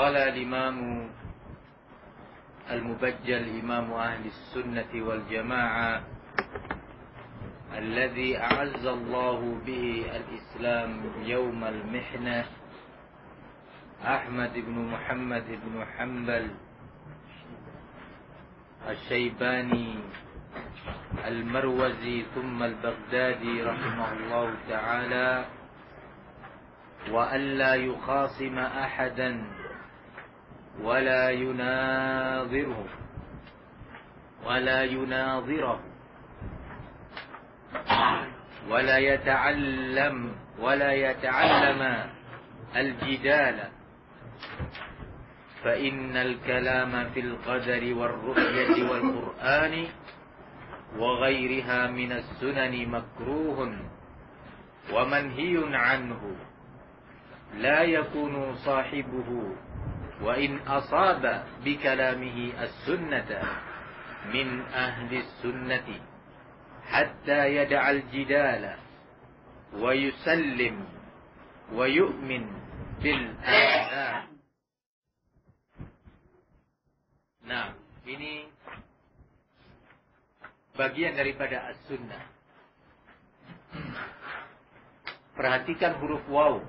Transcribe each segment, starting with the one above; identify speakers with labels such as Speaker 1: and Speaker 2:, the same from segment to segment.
Speaker 1: قال الإمام المبجل إمام أهل السنة والجماعة الذي أعز الله به الإسلام يوم المحنة أحمد بن محمد بن حنبل الشيباني المروزي ثم البغدادي رحمه الله تعالى وألا يخاصم أحدا ولا يناظره ولا يتعلم الجدال فإن الكلام في القدر والرؤية والقرآن وغيرها من السنن مكروه ومنهي عنه لا يكون صاحبه وإن أصاب بكلامه السنة من أهل السنة حتى يدع الجدال ويسلم ويؤمن بالآثار. Nah, ini bagian daripada as-sunnah. Perhatikan huruf waw.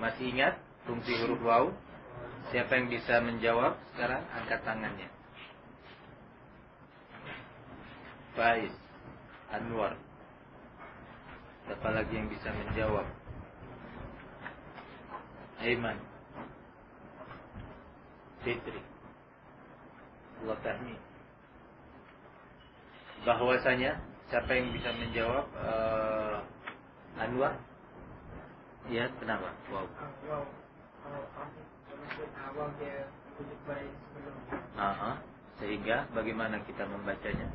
Speaker 1: Masih ingat fungsi huruf waw? Siapa yang bisa menjawab sekarang? Angkat tangannya. Faiz, Anwar. Siapa lagi yang bisa menjawab? Aiman, Fitri, Allah Tahmi. Bahwasanya siapa yang bisa menjawab? Anwar? Ya, kenapa? Wow. Sehingga bagaimana kita membacanya?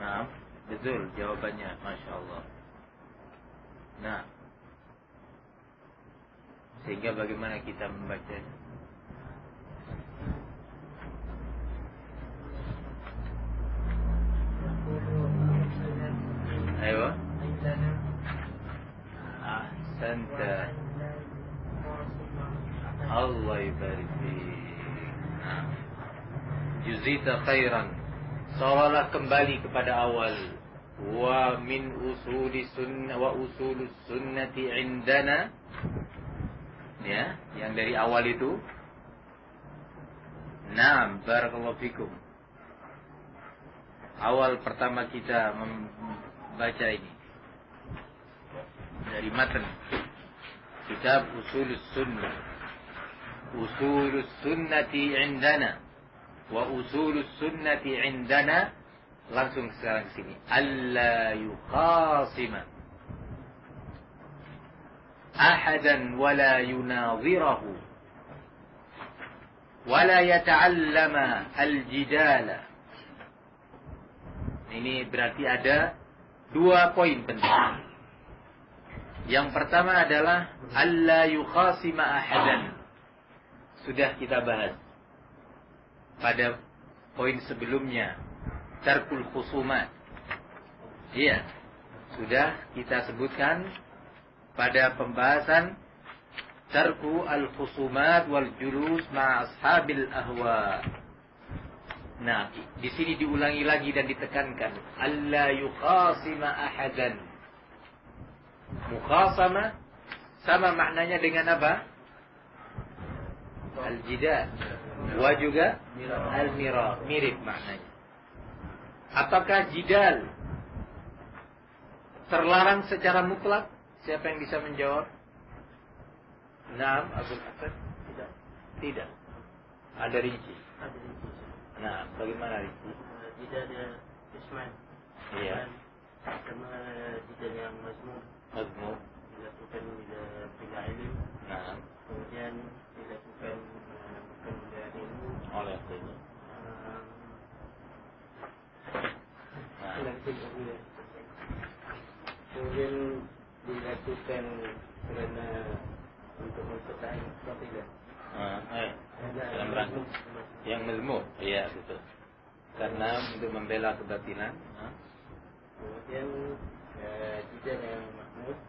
Speaker 1: Nah, betul jawabannya, Masya Allah. Nah, sehingga bagaimana kita membacanya? Ayo. Ahsanta. Allah ibarik fiik. Juzita khairan. Seolah kembali kepada awal. Wa min usuli sunnah wa usulus sunnati indana. Ya, yang dari awal itu. Naam, barakallahu fikum. Awal pertama kita membaca ini dari matan kitab usulus sunnah. Usulus sunnati indana wa usulus sunnati indana. Langsung sekarang sini. Alla yukhasima ahadan wa la yunazirahu wa la yata'allama al-jidala. Ini berarti ada dua poin penting. Yang pertama adalah alla yukhasima ahadan. Sudah kita bahas pada poin sebelumnya, tarkul khusumat. Iya, sudah kita sebutkan pada pembahasan tarku al-khusumat wal julus ma ashabil ahwa. Nah, di sini diulangi lagi dan ditekankan alla yukhasima ahadan. Mukhasama sama maknanya dengan apa? Al-jidal. Wa juga al-mira, mirip maknanya. Apakah jidal terlarang secara mutlak? Siapa yang bisa menjawab? Naam, Abdul Hasan? Tidak. Ada rinci. Nah, bagaimana rinci?
Speaker 2: Jidal ada isman.
Speaker 1: Iya.
Speaker 2: Sama jidal yang mazmum.
Speaker 1: Mazmum.
Speaker 2: Dilakukan bila ilmu.
Speaker 1: Nah.
Speaker 2: Kemudian dilakukan bukan bila ilmu.
Speaker 1: Oleh ilmu.
Speaker 2: Kemudian dilakukan kerana untuk mempertahankan kebatilan.
Speaker 1: Dalam rangka yang mazmum. Iya, betul. Karena untuk membela kebatilan.
Speaker 2: Kemudian jidal yang mahmud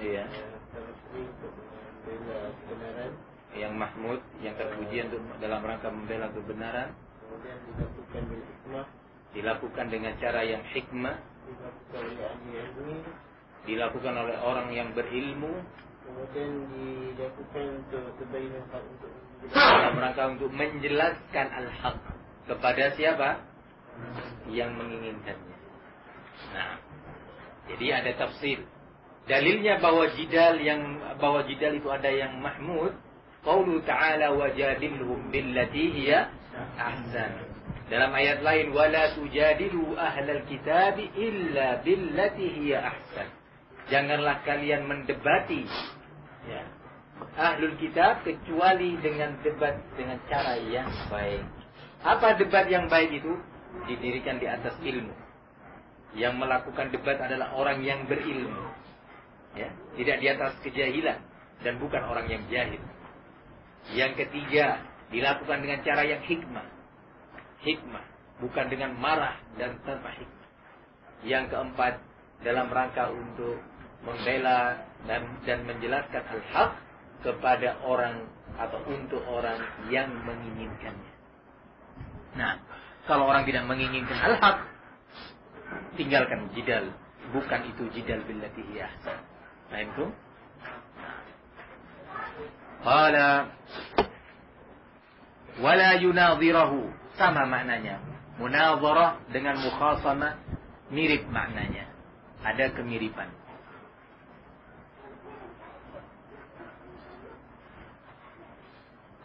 Speaker 1: Iya.
Speaker 2: Terpuji untuk membela kebenaran.
Speaker 1: Yang mahmud, yang terpuji untuk dalam rangka membela kebenaran.
Speaker 2: Kemudian dilakukan bil hikmah.
Speaker 1: Dilakukan dengan cara yang hikmah.
Speaker 2: Dilakukan oleh ahli ilmu.
Speaker 1: Dilakukan oleh orang yang berilmu.
Speaker 2: Kemudian dilakukan untuk tabayyun hak, untuk
Speaker 1: dalam rangka untuk menjelaskan al-haq kepada siapa? Yang menginginkannya. Nah, jadi ada tafsir. Dalilnya bahwa jidal itu ada yang mahmud. Qaulu ta'ala wajadilhum billati hiya ahsan. Dalam ayat lain wala tujadilu ahlal kitabi illa billati hiya ahsan. Janganlah kalian mendebati ya, ahlul kitab kecuali dengan debat dengan cara yang baik. Apa debat yang baik itu? Didirikan di atas ilmu. Yang melakukan debat adalah orang yang berilmu. Ya, tidak di atas kejahilan dan bukan orang yang jahil. Yang ketiga, dilakukan dengan cara yang hikmah. Hikmah, bukan dengan marah dan tanpa hikmah. Yang keempat, dalam rangka untuk membela dan menjelaskan al-haq kepada orang atau untuk orang yang menginginkannya. Nah, kalau orang tidak menginginkan al-haq, tinggalkan jidal. Bukan itu jidal billati hiya ahsan. Fahimtum? Qala wala yunadhirahu, sama maknanya. Munadharah dengan mukhasamah mirip maknanya. Ada kemiripan.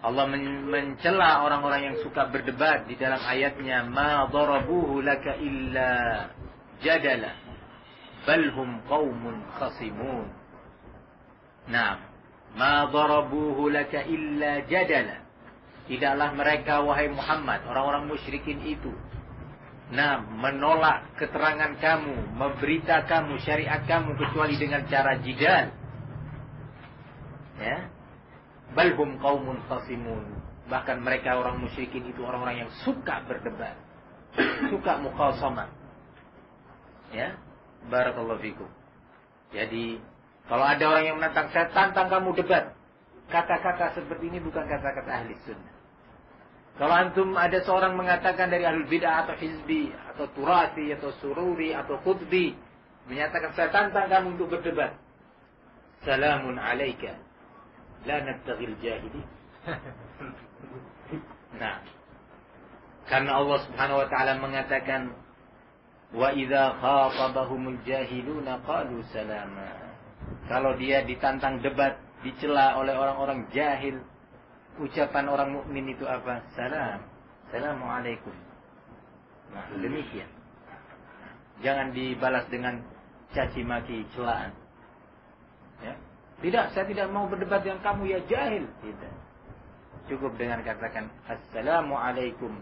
Speaker 1: Allah mencela orang-orang yang suka berdebat di dalam ayatnya, ma darabuhu laka illa jadala bal hum qaumun khasimun. Nah, ma darabuhu laka illa jadala. Tidaklah mereka wahai Muhammad, orang-orang musyrikin itu, nah, menolak keterangan kamu, memberita kamu, syariat kamu kecuali dengan cara jidal. Ya. Balhum qaumun khasimun. Bahkan mereka orang musyrikin itu orang-orang yang suka berdebat, suka mukhasamah. Ya, barakallahu fikum. Jadi, kalau ada orang yang menantang, saya tantang kamu debat. Kata-kata seperti ini bukan kata-kata ahli sunnah. Kalau antum ada seorang mengatakan dari ahlul bid'ah atau hizbi atau turasi atau sururi atau qutbi menyatakan saya tantang kamu untuk berdebat, salamun alaika la nabtaghil jahili. Nah, karena Allah Subhanahu wa taala mengatakan wa idza khatabahumul jahiluna qalu salama. Kalau dia ditantang debat, dicela oleh orang-orang jahil, ucapan orang mukmin itu apa? Salam. Assalamualaikum. Nah, demikian. Jangan dibalas dengan caci maki, celaan. Ya. Tidak, saya tidak mau berdebat dengan kamu ya jahil. Tidak. Cukup dengan katakan Assalamualaikum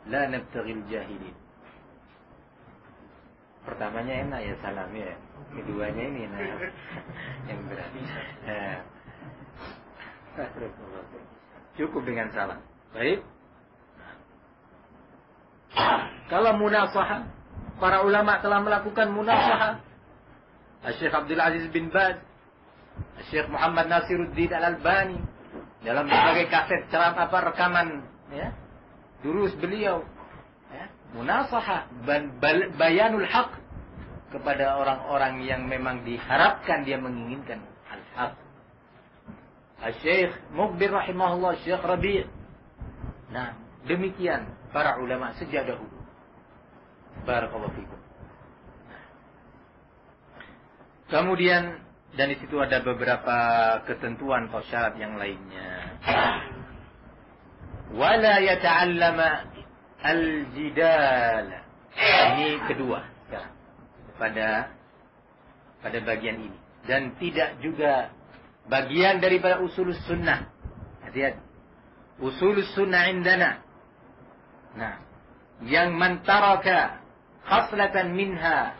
Speaker 1: la nabtaghil jahilin. Pertamanya enak ya salam ya. Keduanya ini nah, yang berat. Cukup dengan salam. Baik. Kalau munasahah, para ulama telah melakukan munasahah. Syekh Abdul Aziz bin Baz, Syekh Muhammad Nasiruddin Al-Albani dalam berbagai kaset ceramah rekaman ya, durus beliau ya, munasahah bayanul haq kepada orang-orang yang memang diharapkan dia menginginkan al-haq. Syekh Muqbil rahimahullah, Syekh Rabi'. Nah, demikian para ulama sejak dahulu. Barakallahu fikum. Kemudian dan di situ ada beberapa ketentuan atau syarat yang lainnya. Wala yata'allama al-jidal. Ini kedua sekarang. Pada bagian ini. Dan tidak juga bagian daripada usulus sunnah. Hati-hati. Usulus sunnah indana. Nah, yang mentaraka khaslatan minha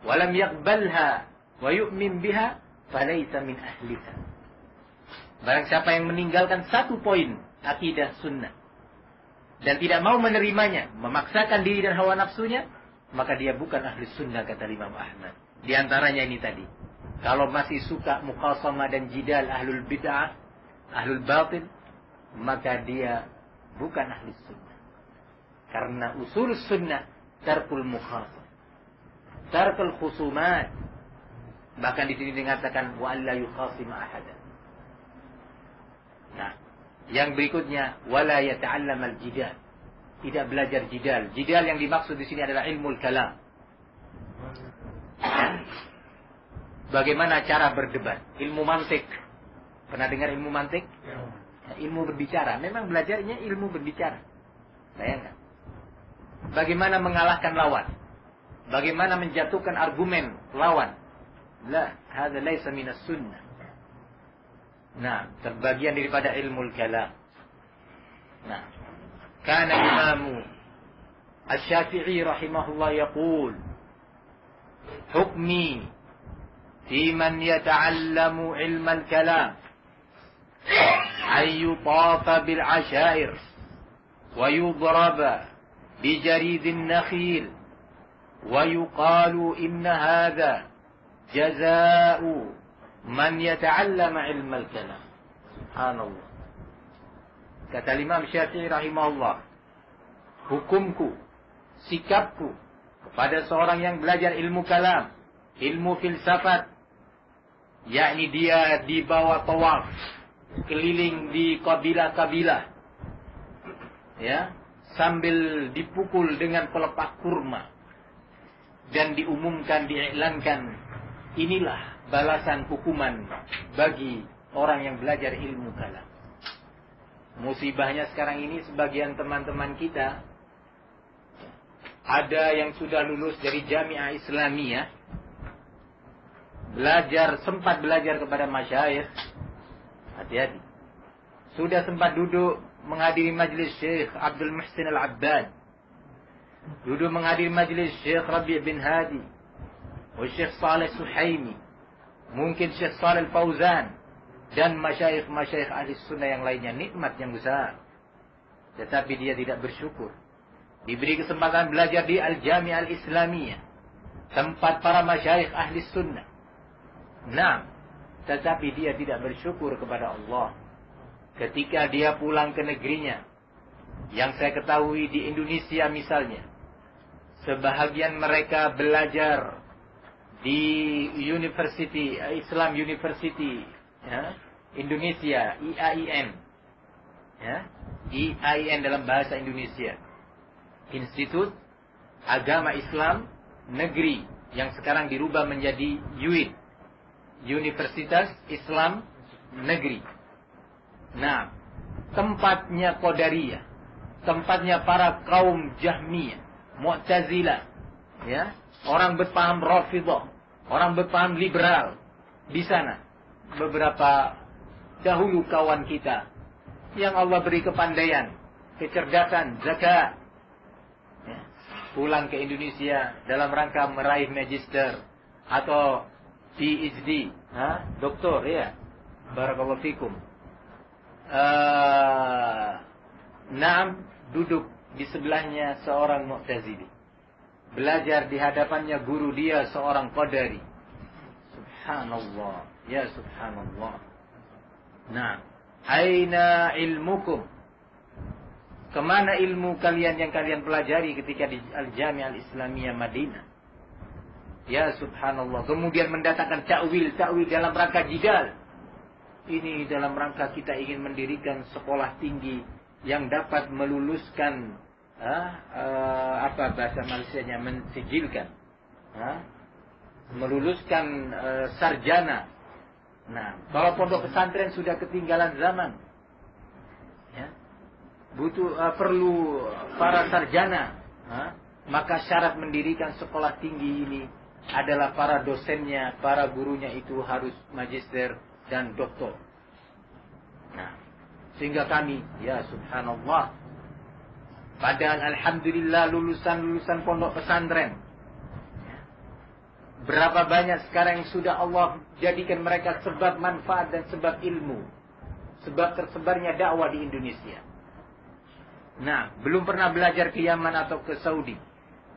Speaker 1: walam yaqbalha wa yu'min biha falaysa min ahliha. Barang siapa yang meninggalkan satu poin akidah sunnah dan tidak mau menerimanya, memaksakan diri dan hawa nafsunya, maka dia bukan ahli sunnah, kata Imam Ahmad. Di antaranya ini tadi. Kalau masih suka muqasamah dan jidal ahlul bid'ah, ahlul batil, maka dia bukan ahli sunnah. Karena usul sunnah tarkul muqasamah, tarkul khusumat. Bahkan di sini dikatakan wa alla yukhasim ahadan. Nah, yang berikutnya wala yata'allam al-jidal. Tidak belajar jidal. Jidal yang dimaksud di sini adalah ilmu kalam. Bagaimana cara berdebat? Ilmu mantik. Pernah dengar ilmu mantik? Ya, ilmu berbicara. Memang belajarnya ilmu berbicara. Bayangkan. Bagaimana mengalahkan lawan? Bagaimana menjatuhkan argumen lawan? La, hadza laisa minas sunnah. Nah, terbagian daripada ilmu kalam. Nah, kana Imam Asy-Syafi'i rahimahullah yaqul, hukmi fi man yata'allamu ilma al-kalam ay yutafa bil 'ashair wa yudraba bi jarid an-nakhil wa yuqalu inna hadha jazaa'u man yata'allama ilma al-kalam. Subhanallah. Kata Imam Syafi'i rahimahullah, hukumku, sikapku kepada seorang yang belajar ilmu kalam, ilmu filsafat, yakni dia dibawa tawaf keliling di kabilah-kabilah, ya, sambil dipukul dengan pelepah kurma dan diumumkan, diiklankan, inilah balasan hukuman bagi orang yang belajar ilmu kalam. Musibahnya sekarang ini sebagian teman-teman kita ada yang sudah lulus dari Jami'ah Islamiyah, sempat belajar kepada masyayikh. Hati-hati. Sudah sempat duduk menghadiri majlis Syekh Abdul Muhsin Al-Abbad, duduk menghadiri majlis Syekh Rabi' bin Hadi, Syekh Saleh Suhaimi, mungkin Syekh Saleh Fauzan, dan masyayikh ahli sunnah yang lainnya. Nikmat yang besar. Tetapi dia tidak bersyukur. Diberi kesempatan belajar di Al-Jami'ah Al-Islamiyah, tempat para masyayikh ahli sunnah. Nah, tetapi dia tidak bersyukur kepada Allah. Ketika dia pulang ke negerinya, yang saya ketahui di Indonesia misalnya, sebahagian mereka belajar di University, Islam University, ya, Indonesia, IAIN, ya, IAIN dalam bahasa Indonesia, Institut Agama Islam Negeri, yang sekarang dirubah menjadi UIN, Universitas Islam Negeri. Nah, tempatnya Qadariyah, tempatnya para kaum Jahmiyah, Mu'tazilah, ya, orang berpaham Rafidhah, orang berpaham liberal. Di sana beberapa dahulu kawan kita yang Allah beri kepandaian, kecerdasan, zakat, ya, pulang ke Indonesia dalam rangka meraih magister atau PhD, doktor, ya, barakallahu fikum. Naam, duduk di sebelahnya seorang Mu'tazili, belajar di hadapannya guru dia seorang Qadari. Subhanallah, ya subhanallah. Nah, aina ilmukum? Kemana ilmu kalian yang kalian pelajari ketika di Al-Jami'ah Al-Islamiyah Madinah? Ya subhanallah. Kemudian mendatangkan ta'wil dalam rangka jidal. Ini dalam rangka kita ingin mendirikan sekolah tinggi yang dapat meluluskan, apa bahasa Malaysianya, mensijilkan, meluluskan sarjana. Nah, kalau pondok pesantren sudah ketinggalan zaman, ya, perlu para sarjana, maka syarat mendirikan sekolah tinggi ini adalah para dosennya, para gurunya itu harus magister dan doktor. Nah, sehingga kami, ya subhanallah, padahal alhamdulillah lulusan pondok pesantren, berapa banyak sekarang yang sudah Allah jadikan mereka sebab manfaat dan sebab ilmu, sebab tersebarnya dakwah di Indonesia. Nah, belum pernah belajar ke Yaman atau ke Saudi,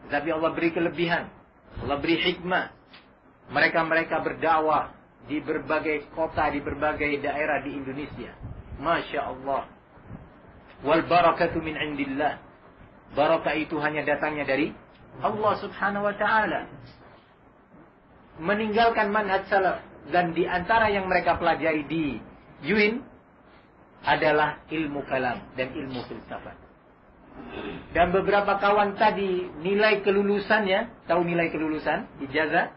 Speaker 1: tapi Allah beri kelebihan, Allah beri hikmah. Mereka berdakwah di berbagai kota, di berbagai daerah di Indonesia. Masya Allah. Wal barakatu min indillah. Barakah itu hanya datangnya dari Allah subhanahu wa ta'ala. Meninggalkan manhaj salaf. Dan di antara yang mereka pelajari di UIN adalah ilmu kalam dan ilmu filsafat. Dan beberapa kawan tadi nilai kelulusannya, tahu nilai kelulusan, ijazah,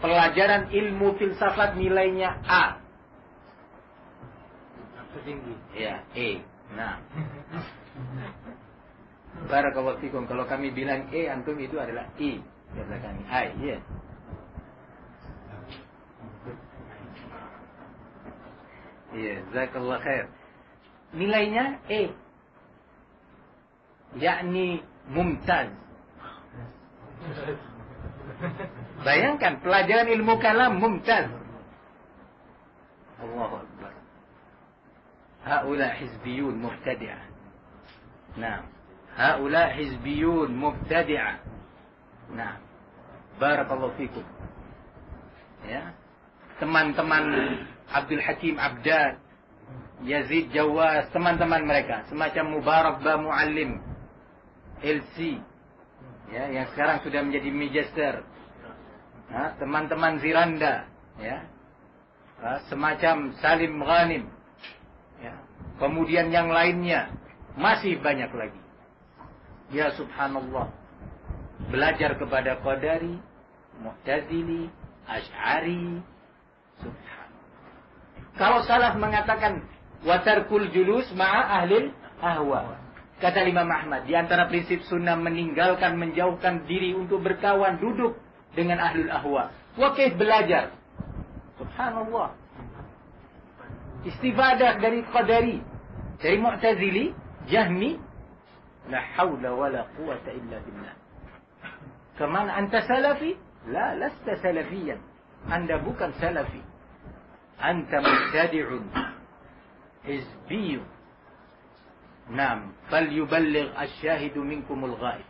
Speaker 1: pelajaran ilmu filsafat nilainya A.
Speaker 2: Tinggi.
Speaker 1: Ya, E. Nah. Barakallahu fikum. Kalau kami bilang E, antum itu adalah I. Kata kami, I, ya. Ya, jazakallah khair. Nilainya E. Yakni mumtaz. Bayangkan pelajaran ilmu kalam mumtaz. Allahu Akbar. Haula hizbiyun mubtadi'ah. Nah, haula hizbiyun mubtadi'ah. Nah, barakallahu fikum. Ya. Teman-teman Abdul Hakim Abdad, Yazid Jawas, teman-teman mereka, semacam Mubarak Ba Muallim, LC, ya, yang sekarang sudah menjadi magister. Nah, teman-teman Ziranda, ya, semacam Salim Ghanim, ya. Kemudian yang lainnya masih banyak lagi. Ya subhanallah, belajar kepada Qadari, Mu'tazili, Asy'ari. Subhanallah. Kalau salaf mengatakan watarkul julus ma'a ahlil ahwa. Kata Imam Ahmad, di antara prinsip sunnah meninggalkan, menjauhkan diri untuk berkawan, duduk dengan ahlul ahwa. Wakif belajar. Subhanallah. Istifadah dari Qadari, dari Mu'tazili, Jahmi. La hawla wa la quwata illa billah. Kemana anta salafi? La, lasta salafiyan. Anda bukan salafi. Anta mubtadi'un hizbiyun. Naam, falyuballigh asy-syahidu minkumul ghaib.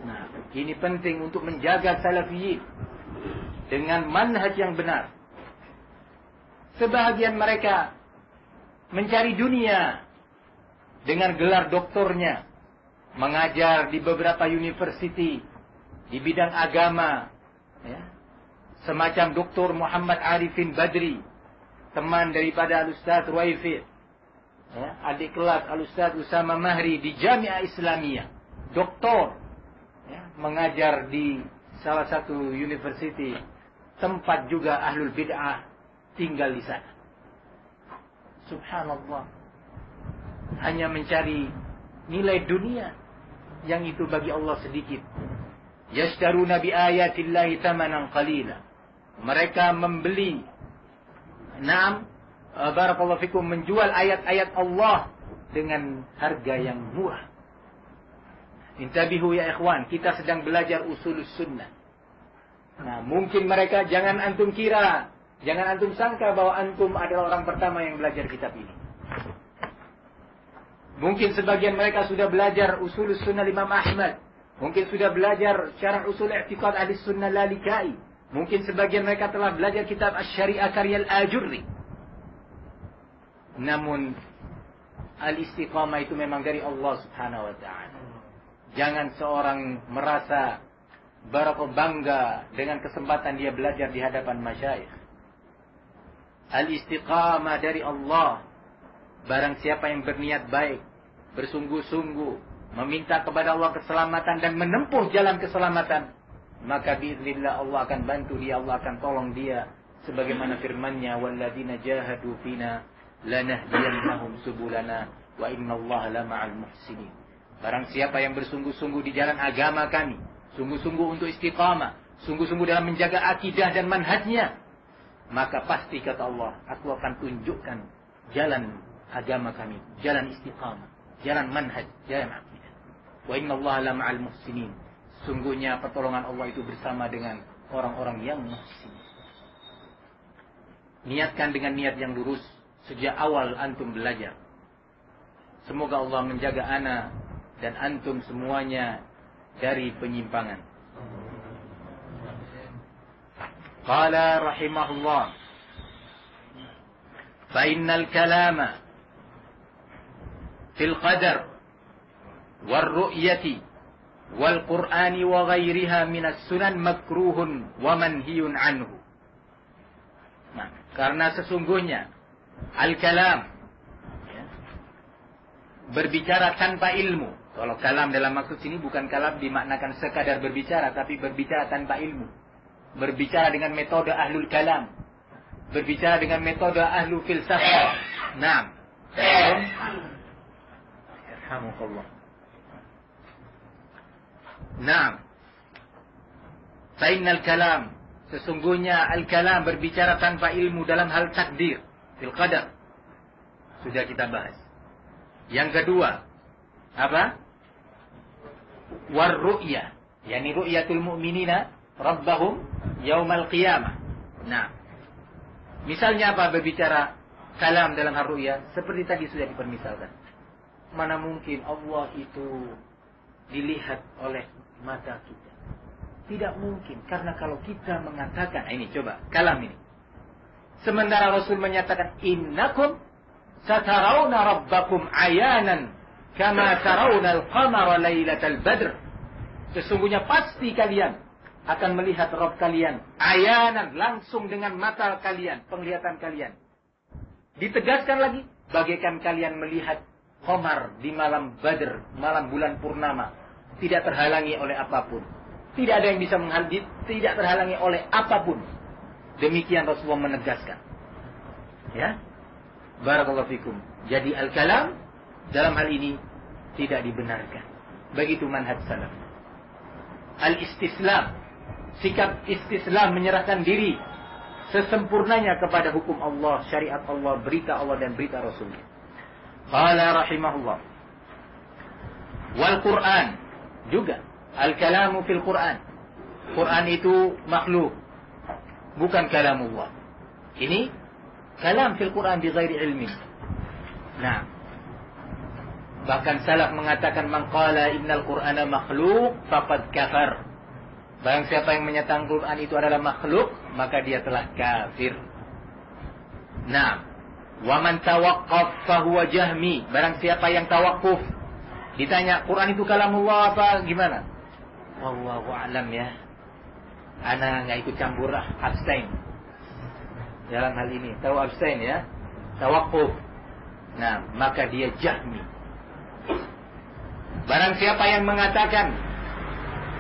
Speaker 1: Nah, ini penting untuk menjaga salafiyin dengan manhaj yang benar. Sebahagian mereka mencari dunia dengan gelar doktornya, mengajar di beberapa university di bidang agama, ya. Semacam Dr. Muhammad Arifin Badri, teman daripada Al-Ustaz Ruwaifi, ya, adik kelas Al-Ustaz Usama Mahri di Jami'ah Islamiyah, doktor, ya, mengajar di salah satu university, tempat juga ahlul bid'ah tinggal di sana. Subhanallah. Hanya mencari nilai dunia yang itu bagi Allah sedikit. Yashtaruna bi ayatillahi thamanan qalila. Mereka membeli, barakallahu fikum, menjual ayat-ayat Allah dengan harga yang murah. Intabihu ya ikhwan, kita sedang belajar usulus sunnah. Nah, mungkin mereka, jangan antum kira, jangan antum sangka bahwa antum adalah orang pertama yang belajar kitab ini. Mungkin sebagian mereka sudah belajar usulus sunnah Imam Ahmad. Mungkin sudah belajar syarah usul i'tiqad ahli sunnah Lalikai. Mungkin sebagian mereka telah belajar kitab Asy-Syari'ah karya Al-Ajurri. Namun al-istiqamah itu memang dari Allah subhanahu wa ta'ala. Jangan seorang merasa bangga dengan kesempatan dia belajar di hadapan masyayikh. Al-istiqamah dari Allah. Barang siapa yang berniat baik, bersungguh-sungguh, meminta kepada Allah keselamatan dan menempuh jalan keselamatan, maka biiznillah Allah akan bantu dia, Allah akan tolong dia. Sebagaimana firman-Nya, walladzina jahadu fina lanahdiyannahum subulana wa innallaha lama'al muhsinin. Barang siapa yang bersungguh-sungguh di jalan agama kami, sungguh-sungguh untuk istiqamah, sungguh-sungguh dalam menjaga akidah dan manhajnya, maka pasti kata Allah, aku akan tunjukkan jalan agama kami, jalan istiqamah, jalan manhaj, jalan akidah. Wa innallaha lama'al muhsinin. Sungguhnya pertolongan Allah itu bersama dengan orang-orang yang muhsin. Niatkan dengan niat yang lurus sejak awal antum belajar. Semoga Allah menjaga ana dan antum semuanya dari penyimpangan. Qala rahimahullah, fa innal kalama fil qadar wal ru'yati wal qur'ani wa ghairiha minas sunan makruhun wa manhiyun anhu. Nah, karena sesungguhnya al-kalam, ya, berbicara tanpa ilmu. Kalau kalam dalam maksud sini bukan kalam dimaknakan sekadar berbicara, tapi berbicara tanpa ilmu. Berbicara dengan metode ahlul kalam, berbicara dengan metode ahlul filsafah. Naam. Yarhamukallah. Naam. Fa'innal kalam, sesungguhnya al-kalam berbicara tanpa ilmu dalam hal takdir, fil qadar. Sudah kita bahas. Yang kedua, apa? War ru'ya, yakni ru'yatul mu'minina rabbahum yaumal qiyamah. Nah, misalnya apa berbicara kalam dalam hal ru'ya? Seperti tadi sudah dipermisalkan. Mana mungkin Allah itu dilihat oleh mata kita? Tidak mungkin, karena kalau kita mengatakan, ini coba, kalam ini. Sementara Rasul menyatakan, innakum satarawna rabbakum ayanan kama tarawna al-qamara lailatal badr. Sesungguhnya pasti kalian akan melihat Rabb kalian ayanan, langsung dengan mata kalian, penglihatan kalian. Ditegaskan lagi, bagaikan kalian melihat qamar di malam Badr, malam bulan purnama, tidak terhalangi oleh apapun. Tidak ada yang bisa menghalangi, tidak terhalangi oleh apapun. Demikian Rasulullah menegaskan. Ya. Barakallahu fikum. Jadi al-kalam dalam hal ini tidak dibenarkan. Begitu manhaj salaf. Al-istislam, sikap istislam, menyerahkan diri sesempurnanya kepada hukum Allah, syariat Allah, berita Allah dan berita Rasulnya. Qala rahimahullah. Wal Quran juga. Al-kalamu fil Quran. Quran itu makhluk, bukan kalamullah. Ini kalam fil Quran bi ghairi ilmi. Nah, bahkan salaf mengatakan man qala innal Qur'ana makhluk faqad kafar. Barang siapa yang menyatakan Quran itu adalah makhluk, maka dia telah kafir. Nah, wa man tawaqqaf fa huwa jahmi. Barang siapa yang tawakuf, ditanya Quran itu kalamullah apa gimana? Wallahu a'lam ya. Ana enggak ikut campur lah, abstain. Dalam hal ini, tahu abstain ya? Tawakuf. Nah, maka dia jahmi. Barang siapa yang mengatakan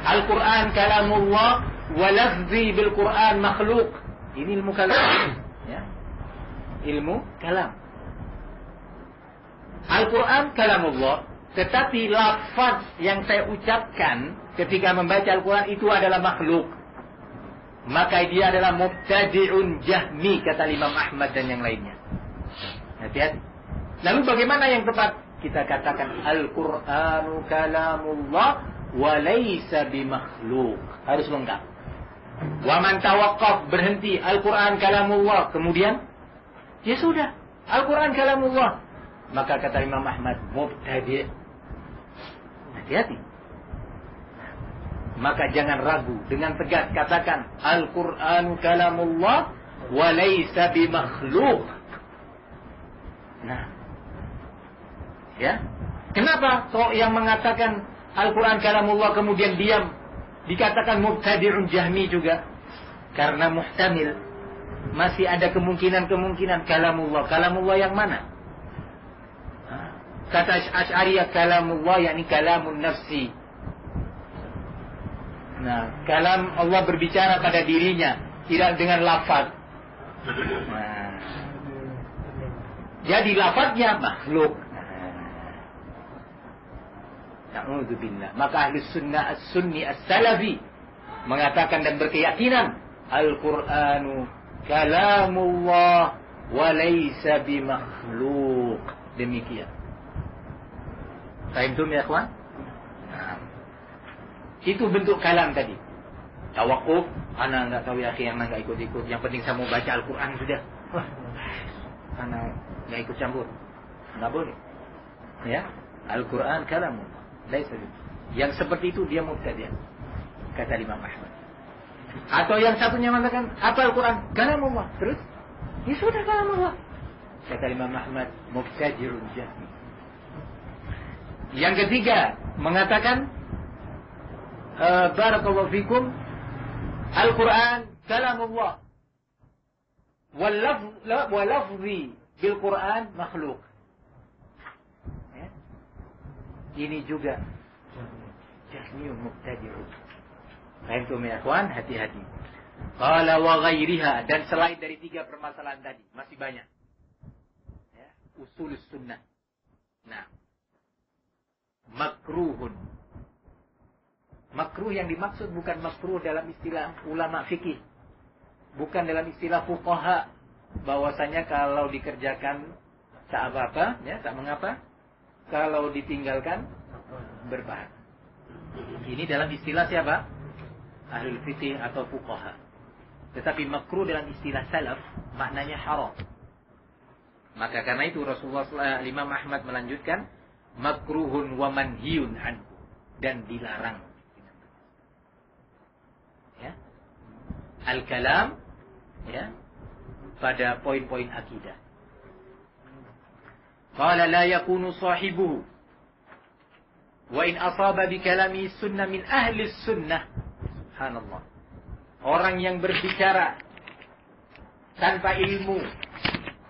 Speaker 1: Al-Quran kalamullah wa lafzi bil Quran makhluk, ini ilmu kalam, ya. Ilmu kalam. Al-Quran kalamullah, tetapi lafaz yang saya ucapkan ketika membaca Al-Quran itu adalah makhluk, maka dia adalah mubtadi'un jahmi, kata Imam Ahmad dan yang lainnya. Hati-hati. Lalu bagaimana yang tepat? Kita katakan Al-Qur'anu kalamullah wa laysa bimakhluk. Harus lengkap. Wa man tawaqqaf, berhenti, Al-Qur'an kalamullah, kemudian ya sudah, Al-Qur'an kalamullah, maka kata Imam Ahmad mubtadi'. Hati-hati. Maka jangan ragu, dengan tegas katakan Al-Qur'anu kalamullah wa laysa bimakhluk. Nah, ya. Kenapa kok yang mengatakan Al-Quran kalamullah kemudian diam, dikatakan mubtadi'un jahmi juga? Karena muhtamil, masih ada kemungkinan kalamullah. Kalamullah yang mana? Kata Asy'ariyah kalamullah yakni kalamun nafsi. Nah, kalam Allah berbicara pada dirinya, tidak dengan lafaz. Nah, jadi lafaznya makhluk. Na'udzubillah. Maka ahli sunnah as-sunni as-salafi mengatakan dan berkeyakinan Al-Qur'anu kalamullah wa laysa bimakhluk. Demikian. Fahimtum ya ikhwan? Nah, itu bentuk kalam tadi. Tawakuf, ana enggak tahu ya akhi, ana enggak ikut-ikut. Yang penting saya mau baca Al-Qur'an sudah. Wah, ana enggak ikut campur. Enggak boleh. Ya, Al-Qur'an kalamullah. Yang seperti itu dia mubtadi', kata Imam Ahmad. Atau yang satunya mengatakan apa Al-Quran? Kalamullah. Terus ya sudah kalamullah. Kata Imam Ahmad, mubtajirun jahmi. Yang ketiga mengatakan barakallahu fikum, Al-Quran kalamullah. Walafzi bil Quran makhluk. Ya. Ini juga jahmiyun mubtajirun. Antum ya ikhwan, hati-hati. Qala wa ghairiha, dan selain dari 3 permasalahan tadi, masih banyak. Ya, usul sunnah. Nah, makruhun. Makruh yang dimaksud bukan makruh dalam istilah ulama fikih. Bukan dalam istilah fuqaha, bahwasanya kalau dikerjakan tak apa-apa, ya, tak mengapa. Kalau ditinggalkan berpahala. Ini dalam istilah siapa? Ahlul fikih atau fuqaha. Tetapi makruh dalam istilah salaf maknanya haram. Maka karena itu Rasulullah Imam Ahmad melanjutkan makruhun wa manhiyun anhu, dan dilarang. Ya. Al-kalam, ya, pada poin-poin akidah. Qala la yakunu sahibuhu wa in asaba bi kalami sunnah min ahli sunnah. Subhanallah. Orang yang berbicara tanpa ilmu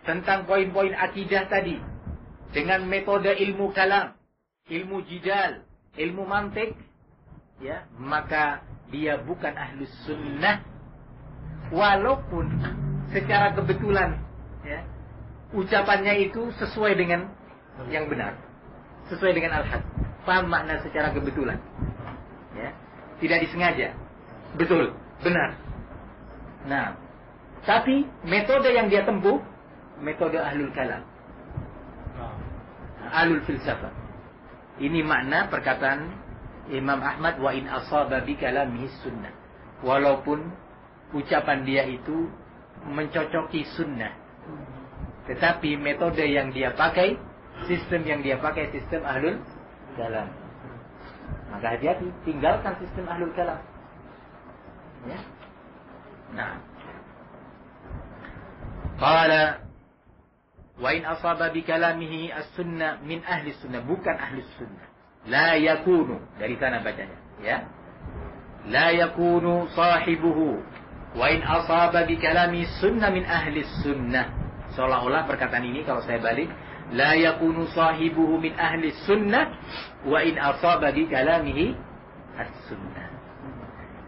Speaker 1: tentang poin-poin akidah tadi, dengan metode ilmu kalam, ilmu jidal, ilmu mantik, ya, maka dia bukan ahlus sunnah, walaupun secara kebetulan, ya, ucapannya itu sesuai dengan yang benar, sesuai dengan al-haq. Paham makna secara kebetulan, ya, tidak disengaja, betul, benar. Nah, tapi metode yang dia tempuh metode ahlul kalam, ahlul filsafah. Ini makna perkataan Imam Ahmad, wa in asaba bi kalamihi sunnah, walaupun ucapan dia itu mencocoki sunnah, tetapi metode yang dia pakai, sistem yang dia pakai, sistem ahlul kalam. Maka hati-hati, tinggalkan sistem ahlul kalam, ya. Nah, qala wa in asaba bi kalamihi as-sunnah min ahli sunnah, bukan ahli sunnah. La yakunu, dari sana bacanya, ya. La yakunu sahibuhu wa in asaba bi kalami sunnah min ahli sunnah. Seolah-olah perkataan ini kalau saya balik, la yakunu sahibuhu min ahli sunnah wa in asaba bi kalamihi as-sunnah.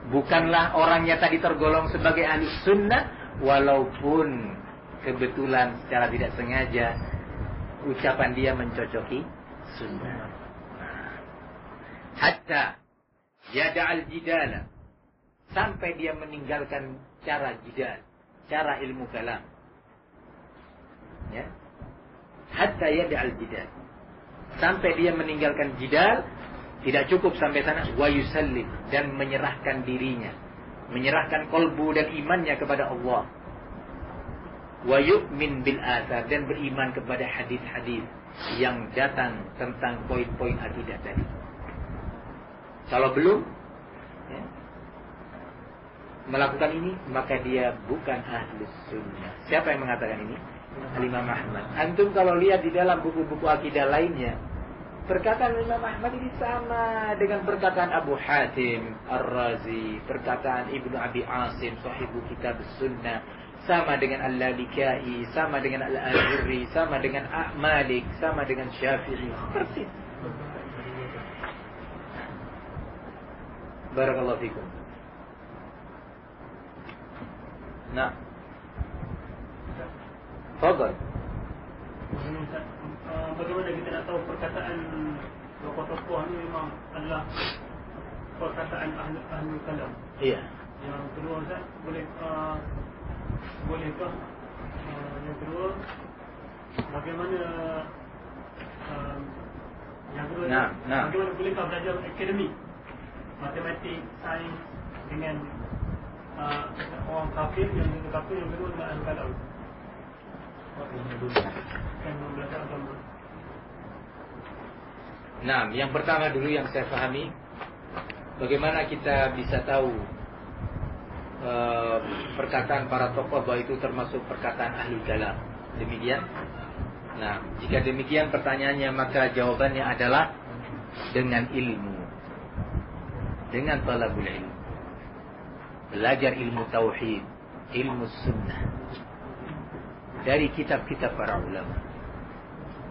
Speaker 1: Bukanlah orangnya tadi tergolong sebagai ahli sunnah, walaupun kebetulan secara tidak sengaja ucapan dia mencocoki sunnah. Hatta yada'al jidala, sampai dia meninggalkan cara jidal, cara ilmu kalam, ya. Hatta yada'al jidal, sampai dia meninggalkan jidal. Tidak cukup sampai sana, wa yusallim, dan menyerahkan dirinya, menyerahkan kolbu dan imannya kepada Allah. Wa yu'min bil athar, dan beriman kepada hadis-hadis yang datang tentang poin-poin akidah tadi. Kalau belum, ya, melakukan ini, maka dia bukan ahlus sunnah. Siapa yang mengatakan ini? Imam Ahmad. Antum kalau lihat di dalam buku-buku akidah lainnya, perkataan Imam Ahmad ini sama dengan perkataan Abu Hatim Ar-Razi, perkataan Ibnu Abi Asim sahibu kitab sunnah, sama dengan Al-Lalikai, sama dengan Al-Ajurri, sama dengan Malik, sama dengan Syafi'i, persis. Barakallahu fikum. Nah, fadhal.
Speaker 2: Bagaimana kita nak tahu perkataan tokoh-tokoh ini memang adalah perkataan ahli kalam?
Speaker 1: Iya.
Speaker 2: Yang kedua, Ustaz, bolehkah yang kedua, bagaimana yang kedua, bagaimana bolehkah belajar akademik matematik, sains dengan orang kafir, yang kedua dengan ahli kalam?
Speaker 1: Nah, yang pertama dulu yang saya pahami, bagaimana kita bisa tahu perkataan para tokoh bahwa itu termasuk perkataan ahli kalam. Demikian. Nah, jika demikian pertanyaannya, maka jawabannya adalah dengan ilmu, dengan talabul ilmu, belajar ilmu tauhid, ilmu sunnah dari kitab-kitab para ulama.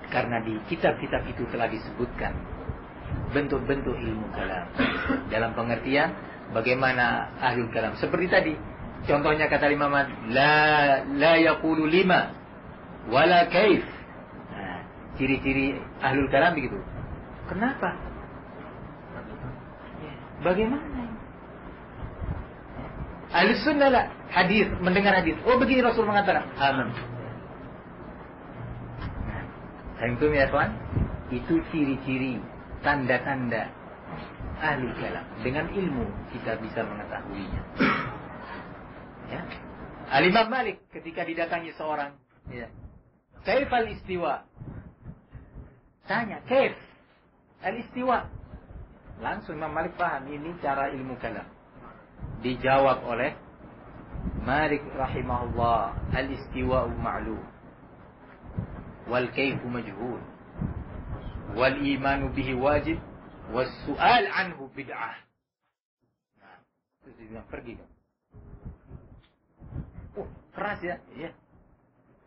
Speaker 1: Karena di kitab-kitab itu telah disebutkan bentuk-bentuk ilmu kalam dalam pengertian bagaimana ahlul kalam. Seperti tadi, contohnya kata Imam Ahmad, la yaqulu lima wala kaif. Nah, ciri-ciri ahlul kalam begitu. Kenapa? Bagaimana? Ahlus sunnah lah, hadis, mendengar hadis. Oh, begini Rasul mengatakan. Amin. Itu ya kawan, itu ciri-ciri, tanda-tanda ahli kalam. Dengan ilmu kita bisa mengetahuinya. Ya. Al-Imam Malik ketika didatangi seorang, ya. Kaif al-istiwa? Tanya, kaif al-istiwa? Langsung Imam Malik paham ini cara ilmu kalam. Dijawab oleh Malik rahimahullah, al-istiwa'u ma'lum wal kayfu majhul wal imanu bihi wajib was su'al anhu bid'ah. Nah, terus dia pergi. Oh, keras ya? Iya.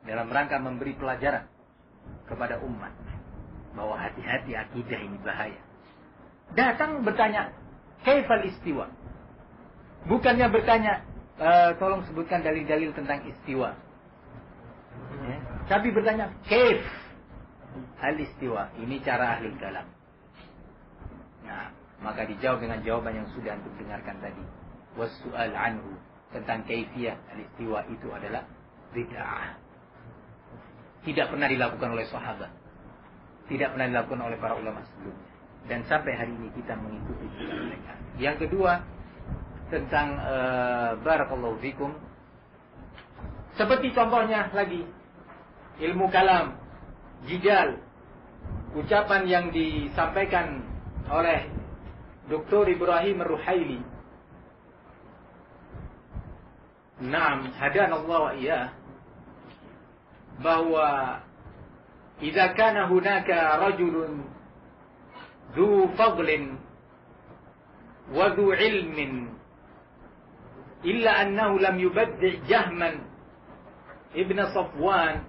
Speaker 1: Dalam rangka memberi pelajaran kepada umat bahwa hati-hati, akidah ini bahaya. Datang bertanya, kaifal istiwa? Bukannya bertanya, tolong sebutkan dalil-dalil tentang istiwa. Ya. Tapi bertanya, kaif al-istiwa? Ini cara ahli kalam. Nah, maka dijawab dengan jawaban yang sudah antum dengarkan tadi. Was-su'al anhu, tentang kaifiyah al-istiwa itu adalah bid'ah. Tidak pernah dilakukan oleh sahabat. Tidak pernah dilakukan oleh para ulama sebelumnya. Dan sampai hari ini kita mengikuti mereka. Yang kedua, tentang barakallahu fikum, seperti contohnya lagi ilmu kalam, jidal, ucapan yang disampaikan oleh Dr. Ibrahim Ar-Ruhaili. Naam, hadanallahu wa iyah, bahwa idza kana hunaka rajulun dhu fadlin wa dhu ilmin illa annahu lam yubaddi' Jahman ibn Safwan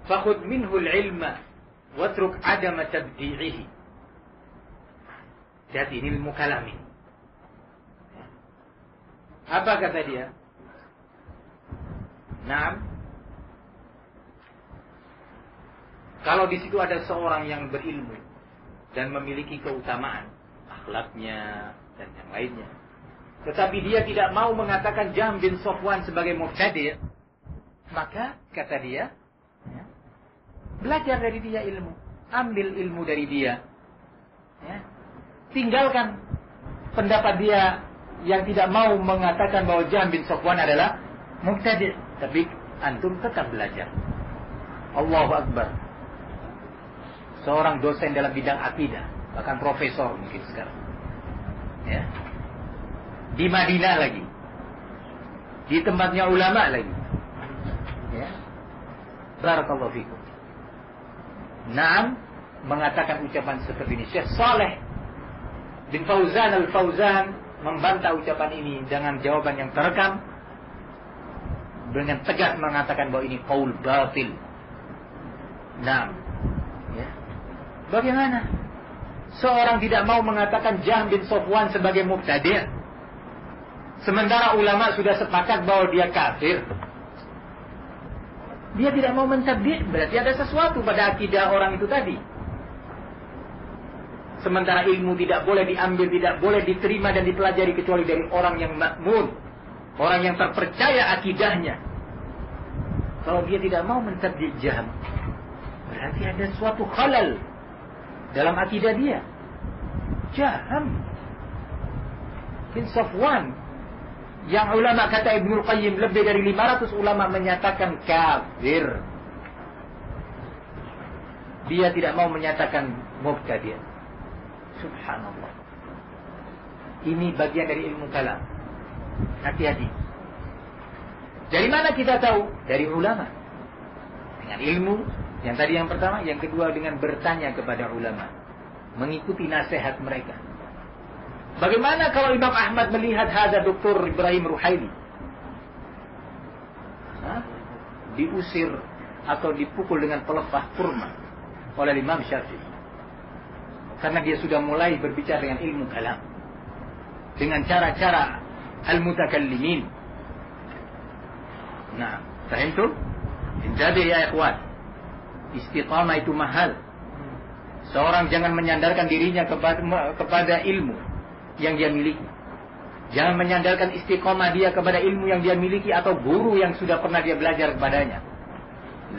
Speaker 1: fakhudh minhu al-ilma watruk adama tabdi'ihi. Jadi ini ilmu kalam ini. Apa kata dia? Naam, kalau di situ ada seorang yang berilmu dan memiliki keutamaan akhlaknya dan yang lainnya, tetapi dia tidak mau mengatakan Jahm bin Safwan sebagai mubtadi', maka kata dia, ya, belajar dari dia ilmu, ambil ilmu dari dia, ya. Tinggalkan pendapat dia yang tidak mau mengatakan bahwa Jahm bin Safwan adalah mubtadi', tapi antum tetap belajar. Allahu Akbar. Seorang dosen dalam bidang akidah, bahkan profesor mungkin sekarang, ya, di Madinah lagi, di tempatnya ulama lagi, ya. Barakallahu fikum. Naam, mengatakan ucapan seperti ini. Syekh Saleh bin Fauzan Al-Fauzan membantah ucapan ini dengan jawaban yang terekam, dengan tegas mengatakan bahwa ini qaul batil. Naam, ya. Bagaimana seorang tidak mau mengatakan Jahm bin Safwan sebagai mubtadi', sementara ulama sudah sepakat bahwa dia kafir? Dia tidak mau mentabdi', berarti ada sesuatu pada akidah orang itu tadi. Sementara ilmu tidak boleh diambil, tidak boleh diterima dan dipelajari kecuali dari orang yang makmun, orang yang terpercaya akidahnya. Kalau dia tidak mau mentabdi' Jahm, berarti ada suatu khalal dalam akidah dia. Jahm bin Safwan, yang ulama kata Ibnul Qayyim lebih dari 500 ulama menyatakan kafir, dia tidak mau menyatakan mubtadi'. Subhanallah. Ini bagian dari ilmu kalam.
Speaker 3: Hati-hati. Dari mana kita tahu? Dari ulama. Dengan ilmu, yang tadi yang pertama, yang kedua dengan bertanya kepada ulama, mengikuti nasihat mereka. Bagaimana kalau Imam Ahmad melihat hadza Dr. Ibrahim Ruhaili diusir atau dipukul dengan pelepah kurma oleh Imam Syafi'i karena dia sudah mulai berbicara dengan ilmu kalam dengan cara-cara al-mutakallimin. Nah, fahimtum? Jadi ya ikhwan, istiqamah itu mahal. Seorang jangan menyandarkan dirinya kepada ilmu yang dia miliki. Jangan menyandarkan istiqamah dia kepada ilmu yang dia miliki atau guru yang sudah pernah dia belajar kepadanya.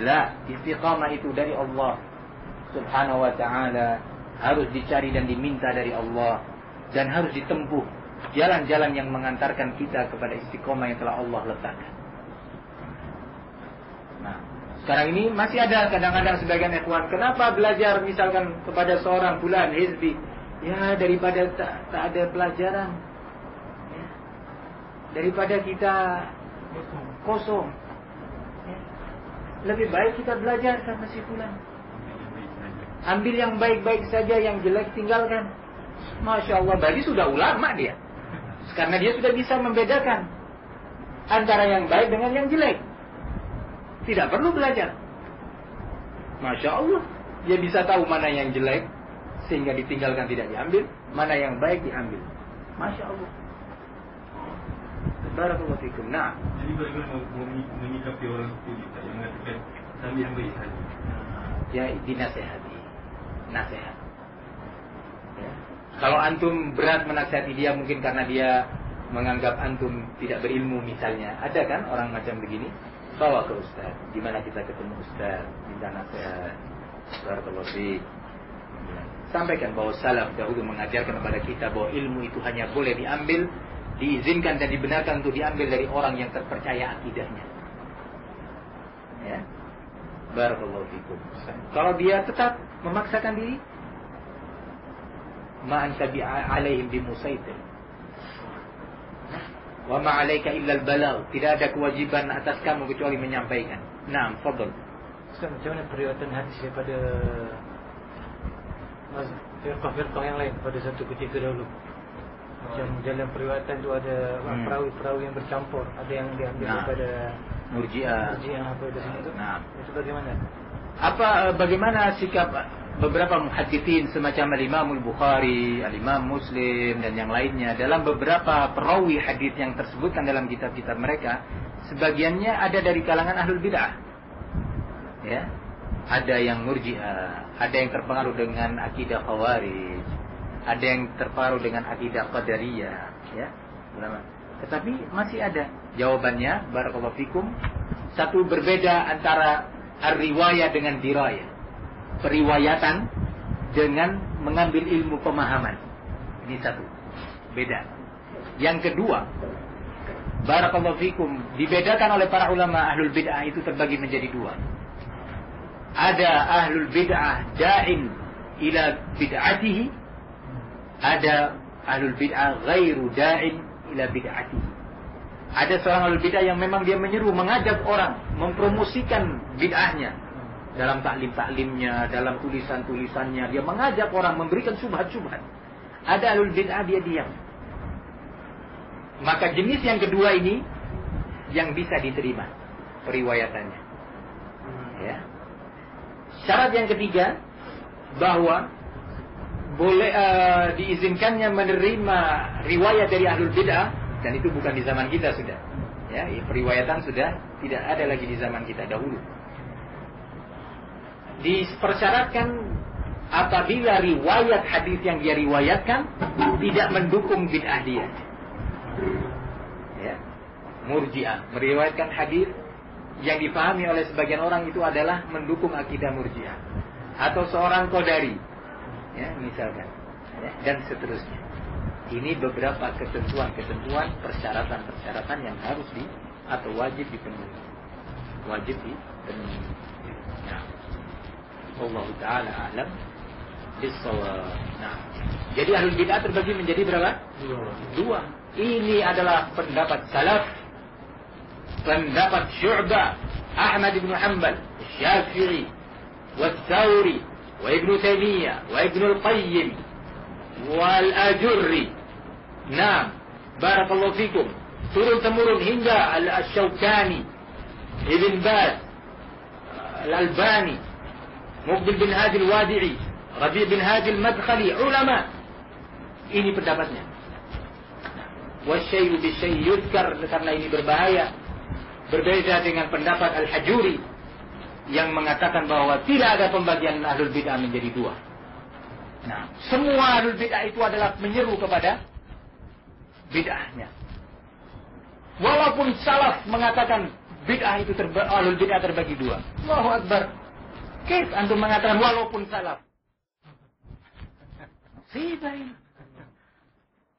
Speaker 3: La, istiqamah itu dari Allah Subhanahu wa ta'ala, harus dicari dan diminta dari Allah, dan harus ditempuh jalan-jalan yang mengantarkan kita kepada istiqamah yang telah Allah letakkan. Nah, sekarang ini masih ada kadang-kadang sebagian ikhwan, kenapa belajar misalkan kepada seorang fulan hizbi? Ya, daripada tak ada pelajaran, ya, daripada kita kosong, ya, lebih baik kita belajar sama si fulan. Ambil yang baik-baik saja, yang jelek tinggalkan. Masya Allah, berarti sudah ulama dia. Karena dia sudah bisa membedakan antara yang baik dengan yang jelek. Tidak perlu belajar. Masya Allah, dia bisa tahu mana yang jelek sehingga ditinggalkan, tidak diambil, mana yang baik diambil. Masya Allah. Barakallahu fikum. Nah,
Speaker 4: jadi bagaimana menyikapi orang seperti kita yang mengatakan kami yang baik saja?
Speaker 3: Ya, dinasehati. Nasihat. Ya. Kalau antum berat menasihati dia mungkin karena dia menganggap antum tidak berilmu misalnya. Ada kan orang macam begini? Bawa ke ustaz. Di mana kita ketemu ustaz, minta nasihat. Barakallahu fiik. Sampaikan bahwa salaf dahulu mengajarkan kepada kita bahwa ilmu itu hanya boleh diambil, diizinkan dan dibenarkan untuk diambil dari orang yang terpercaya akidahnya. Ya. Barakallahu fikum. Kalau dia tetap memaksakan diri, ma anta alaihim bimusaitir. Wa ma 'alaika illa al-balagh. Tidak ada kewajiban atas kamu kecuali menyampaikan. Naam, fadhal.
Speaker 2: Ustaz, macam mana periwatan hadis daripada firqah-firqah yang lain pada satu ketika dahulu? Macam dalam periwatan tu ada perawi-perawi yang bercampur, ada yang diambil daripada
Speaker 3: Murji'ah
Speaker 2: apa itu semua.
Speaker 3: Nah,
Speaker 2: itu bagaimana?
Speaker 3: Bagaimana sikap beberapa muhadditsin semacam Al-Imam Al-Bukhari, Al-Imam Muslim dan yang lainnya dalam beberapa perawi hadis yang tersebutkan dalam kitab-kitab mereka, sebagiannya ada dari kalangan ahlul bid'ah. Ya. Ada yang Murji'ah, ada yang terpengaruh dengan akidah Khawarij, ada yang terpengaruh dengan akidah Qadariyah, ya. Tetapi masih ada. Jawabannya, barakallahu fikum, satu berbeda antara ar-riwayah dengan dirayah. Periwayatan dengan mengambil ilmu pemahaman. Ini satu. Beda. Yang kedua, barakallahu fikum, dibedakan oleh para ulama ahlul bid'ah itu terbagi menjadi dua. Ada ahlul bid'ah da'in ila bid'atihi, ada ahlul bid'ah ghairu da'in ila bid'atihi. Ada seorang ahlul bid'ah yang memang dia menyeru, mengajak orang, mempromosikan bid'ahnya dalam taklim-taklimnya, dalam tulisan-tulisannya, dia mengajak orang, memberikan syubhat-syubhat. Ada ahlul bid'ah dia diam. Maka jenis yang kedua ini yang bisa diterima periwayatannya. Ya. Syarat yang ketiga, bahwa boleh diizinkannya menerima riwayat dari ahlul bid'ah, dan itu bukan di zaman kita sudah. Ya, periwayatan sudah tidak ada lagi di zaman kita dahulu. Dipersyaratkan apabila riwayat hadis yang dia riwayatkan tidak mendukung bid'ah dia. Ya. Murji'ah meriwayatkan hadis yang dipahami oleh sebagian orang itu adalah mendukung akidah Murji'ah, atau seorang Qadari, ya, misalkan, ya, dan seterusnya. Ini beberapa ketentuan-ketentuan, persyaratan-persyaratan yang harus atau wajib dipenuhi. Wajib dipenuhi. Nah, Allah Ta'ala a'lam bis-shawab. Nah, jadi ahlul bid'ah terbagi menjadi berapa? Dua. Ini adalah pendapat salaf, pendapat Syu'bah, Ahmad bin Hanbal, Syafi'i, Wath-Thawri, wa Ibnu Taimiyah, wa Ibnu Al-Qayyim, wal Ajurri. Nah, barakallahu fikum. Turun temurun hingga Al-Shawkani, Ibn Baz, Al-Albani, Muqbil bin Hadi Al-Wadi'i, Rabi' bin Hadi Al-Madkhali, ulama. Ini pendapatnya. Wasyai'u bisyai' yudkar, karena ini berbahaya. Berbeda dengan pendapat Al-Hajuri yang mengatakan bahwa tidak ada pembagian ahlul bid'ah menjadi dua. Nah, semua ahlul bid'ah itu adalah menyeru kepada bid'ahnya. Walaupun salaf mengatakan bid'ah itu ahlul bid'ah terbagi dua. Allahu Akbar. Kaif antum mengatakan walaupun salaf? Musibah ini.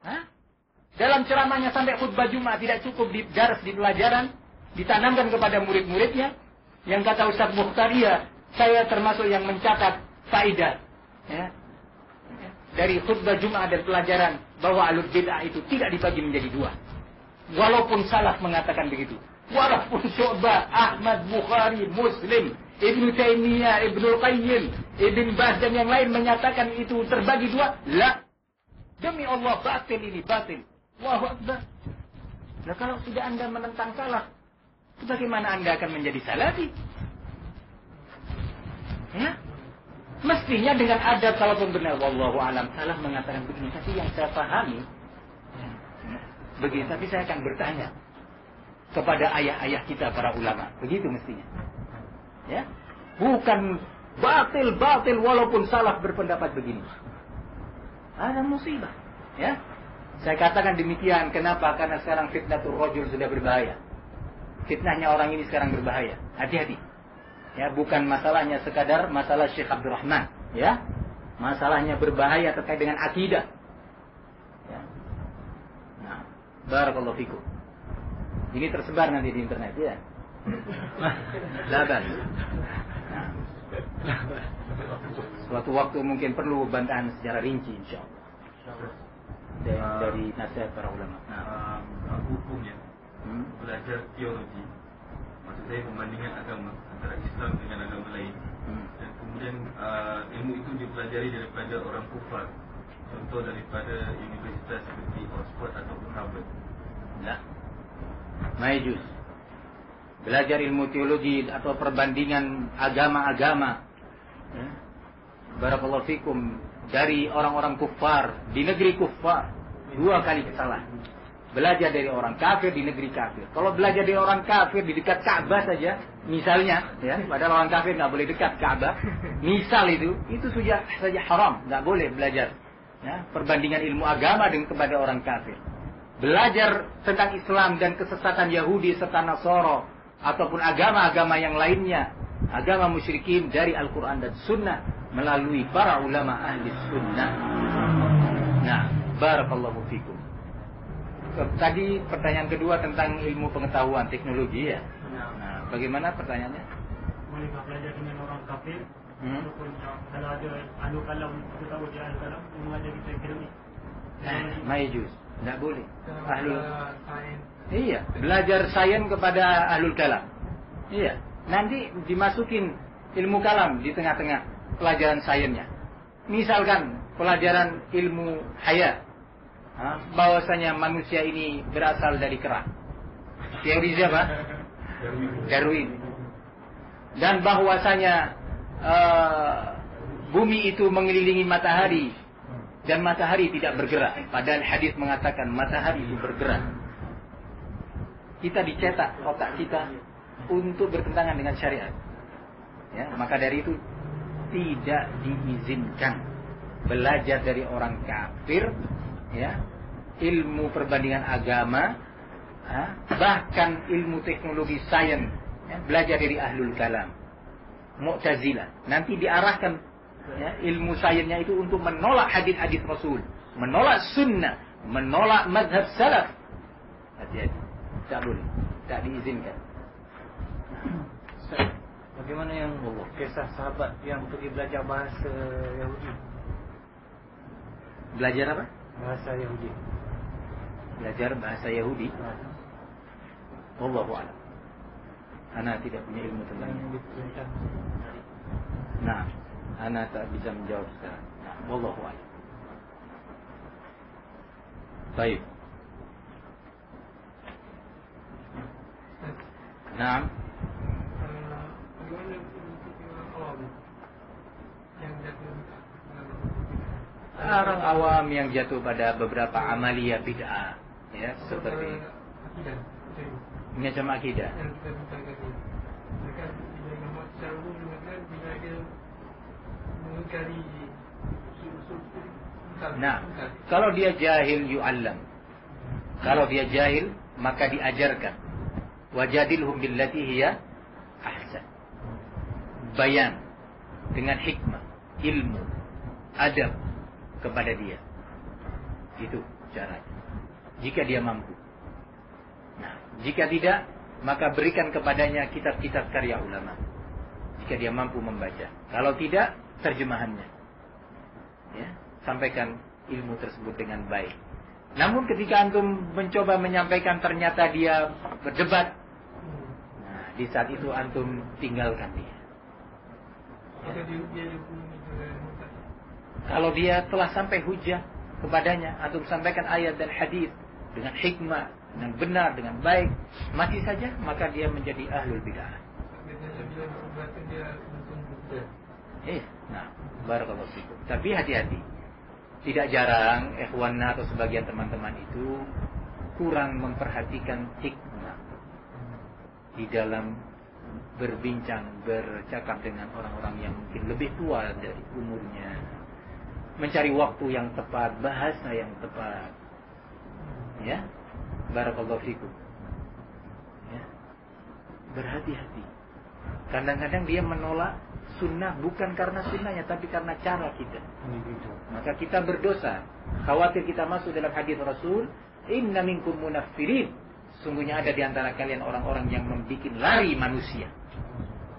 Speaker 3: Hah? Dalam ceramahnya sampai khutbah Jumat tidak cukup di dars, di pelajaran, ditanamkan kepada murid-muridnya. Yang kata Ustaz Mukhtar, iya, saya termasuk yang mencatat faidah, ya, dari khutbah Jumat dan pelajaran bahwa ahlul bid'ah itu tidak dibagi menjadi dua. Walaupun salaf mengatakan begitu. Walaupun Syu'bah, Ahmad, Bukhari, Muslim, Ibnu Taimiyah, Ibnu Qayyim, Ibn Baz dan yang lain menyatakan itu terbagi dua. La. Demi Allah, batil ini, batil. Allahu Akbar. Nah, kalau sudah Anda menentang salaf, bagaimana Anda akan menjadi salafi? Ya? Mestinya dengan adab, kalaupun benar, wallahu alam, salah mengatakan begini, tapi yang saya pahami begini, tapi saya akan bertanya kepada ayah-ayah kita para ulama. Begitu mestinya. Ya? Bukan batil walaupun salah berpendapat begini. Ada musibah. Ya? Saya katakan demikian, kenapa? Karena sekarang fitnatul rajul sudah berbahaya. Fitnahnya orang ini sekarang berbahaya. Hati-hati. Ya, bukan masalahnya sekadar masalah Syekh Abdul Rahman, ya. Masalahnya berbahaya terkait dengan akidah. Ya. Nah, barakallahu fikum. Ini tersebar nanti di internet, ya. Laban. Nah. Suatu waktu mungkin perlu bantahan secara rinci, insyaallah. Dari nasihat para ulama.
Speaker 4: Nah, hukumnya belajar teologi, maksud saya perbandingan agama antara Islam dengan agama lain, dan kemudian ilmu itu dipelajari daripada orang kufar, contoh daripada universitas seperti Oxford ataupun Harvard.
Speaker 3: Nah, majus belajar ilmu teologi atau perbandingan agama-agama, ya. Barakallahu fikum, dari orang-orang kufar di negeri kufar, dua kali kesalahan. Belajar dari orang kafir di negeri kafir. Kalau belajar dari orang kafir di dekat Ka'bah saja, misalnya, ya, padahal orang kafir nggak boleh dekat Ka'bah, misal itu sudah saja haram, nggak boleh belajar. Ya, perbandingan ilmu agama dengan kepada orang kafir. Belajar tentang Islam dan kesesatan Yahudi serta Nasara ataupun agama-agama yang lainnya, agama musyrikin dari Al-Quran dan Sunnah melalui para ulama ahli Sunnah. Nah, barakallahu fikum. Tadi pertanyaan kedua tentang ilmu pengetahuan teknologi, ya. Nah, bagaimana pertanyaannya?
Speaker 2: Bolehkah belajar dengan orang kafir? Ataupun kalau ada ahli kalam, kita tahu dia ahli kalam, mengajar kita akademik.
Speaker 3: Majus, tidak boleh. Iya, belajar sains kepada ahlul kalam. Iya, nanti dimasukin ilmu kalam di tengah-tengah pelajaran sainsnya. Misalkan pelajaran ilmu hayat, bahwasanya manusia ini berasal dari kera. Teori siapa? Darwin. Dan bahwasanya bumi itu mengelilingi matahari dan matahari tidak bergerak. Padahal hadis mengatakan matahari itu bergerak. Kita dicetak otak kita untuk bertentangan dengan syariat. Ya, maka dari itu tidak diizinkan belajar dari orang kafir, ya, ilmu perbandingan agama, bahkan ilmu teknologi sains, ya, belajar dari ahlul kalam, Mu'tazilah. Nanti diarahkan, ya, ilmu sainsnya itu untuk menolak hadis-hadis Rasul, menolak sunnah, menolak mazhab salaf. Hati-hati, tak boleh, tak diizinkan.
Speaker 5: Bagaimana yang kisah sahabat yang pergi belajar bahasa Yahudi?
Speaker 3: Belajar apa?
Speaker 2: Bahasa Yahudi.
Speaker 3: Belajar bahasa Yahudi. Wallahu a'lam. Ana tidak punya ilmu tentangnya. Nah, ana tak bisa menjawab sekarang. Nah, wallahu a'lam. Baik. Nah, orang awam yang jatuh pada beberapa amalia bid'ah, ya, seperti macam akidah. Nah, kalau dia jahil yu'allam. Kalau dia jahil maka diajarkan. Wajadilhum billati hiya ahsan. Bayan dengan hikmah, ilmu, adab kepada dia. Itu caranya. Jika dia mampu. Nah, jika tidak, maka berikan kepadanya kitab-kitab karya ulama. Jika dia mampu membaca. Kalau tidak, terjemahannya. Ya, sampaikan ilmu tersebut dengan baik. Namun ketika antum mencoba menyampaikan ternyata dia berdebat, nah, di saat itu antum tinggalkan dia. Kalau dia telah sampai hujah kepadanya, antum sampaikan ayat dan hadis dengan hikmah, dengan benar, dengan baik, masih saja maka dia menjadi ahlul bid'ah. Nah, barakallahu fikum. Tapi hati-hati. Tidak jarang ikhwanna atau sebagian teman-teman itu kurang memperhatikan hikmah di dalam berbincang, bercakap dengan orang-orang yang mungkin lebih tua dari umurnya. Mencari waktu yang tepat, bahasa yang tepat. Ya, barakallahu fikum. Ya. Berhati-hati. Kadang-kadang dia menolak sunnah bukan karena sunnahnya, tapi karena cara kita. Maka kita berdosa. Khawatir kita masuk dalam hadis Rasul, inna minkum munaffirin. Sungguhnya ada di antara kalian orang-orang yang membuat lari manusia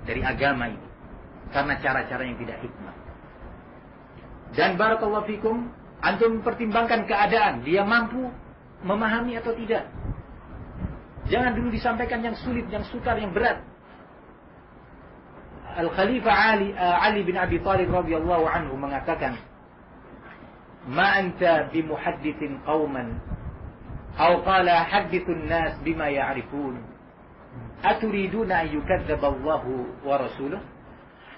Speaker 3: dari agama ini karena cara-cara yang tidak hikmah. Dan barakallahu fikum, antum pertimbangkan keadaan, dia mampu memahami atau tidak. Jangan dulu disampaikan yang sulit, yang sukar, yang berat. Al-Khalifah Ali bin Abi Thalib radhiyallahu anhu mengatakan, "Ma anta bimuhadditsin qauman aw qala hadithun nas bima ya'rifun. Aturiduna an yukadzdzaba Allahu wa rasuluh?"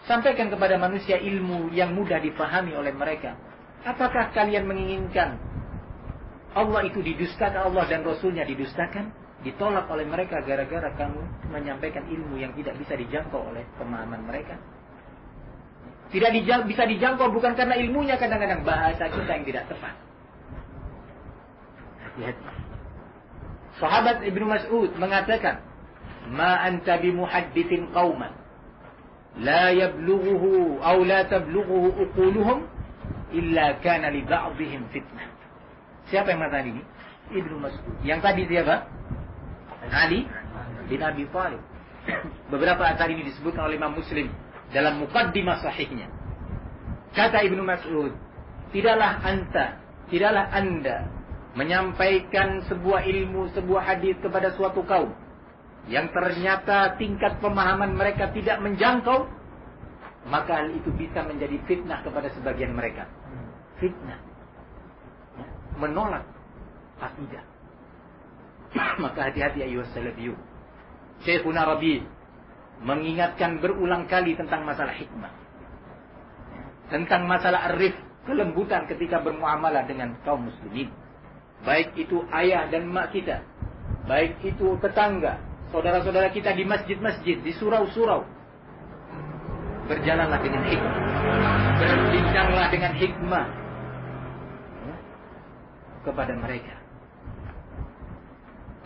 Speaker 3: Sampaikan kepada manusia ilmu yang mudah dipahami oleh mereka. Apakah kalian menginginkan Allah itu didustakan, Allah dan Rasulnya didustakan, ditolak oleh mereka gara-gara kamu menyampaikan ilmu yang tidak bisa dijangkau oleh pemahaman mereka? Tidak bisa dijangkau bukan karena ilmunya, kadang-kadang bahasa kita yang tidak tepat. Hati-hati. Sahabat Ibnu Mas'ud mengatakan, "Ma anta bimuhadditsin qauman la yablughuhu aw la tablughuhu uquluhum illa kana li ba'dihim fitnah." Siapa yang mengatakan ini? Ibnu Mas'ud. Yang tadi siapa? Ali bin Abi Thalib. Beberapa asar ini disebutkan oleh Imam Muslim dalam muqaddimah sahihnya. Kata Ibnu Mas'ud, tidaklah anda menyampaikan sebuah ilmu, sebuah hadis kepada suatu kaum yang ternyata tingkat pemahaman mereka tidak menjangkau, maka hal itu bisa menjadi fitnah kepada sebagian mereka. Fitnah, menolak akidah. Maka hati-hati ayuhas salafiyun. Syekhuna Rabi mengingatkan berulang kali tentang masalah hikmah, tentang masalah arif, kelembutan ketika bermuamalah dengan kaum muslimin. Baik itu ayah dan mak kita, baik itu tetangga, saudara-saudara kita di masjid-masjid, di surau-surau. Berjalanlah dengan hikmah, berbincanglah dengan hikmah kepada mereka.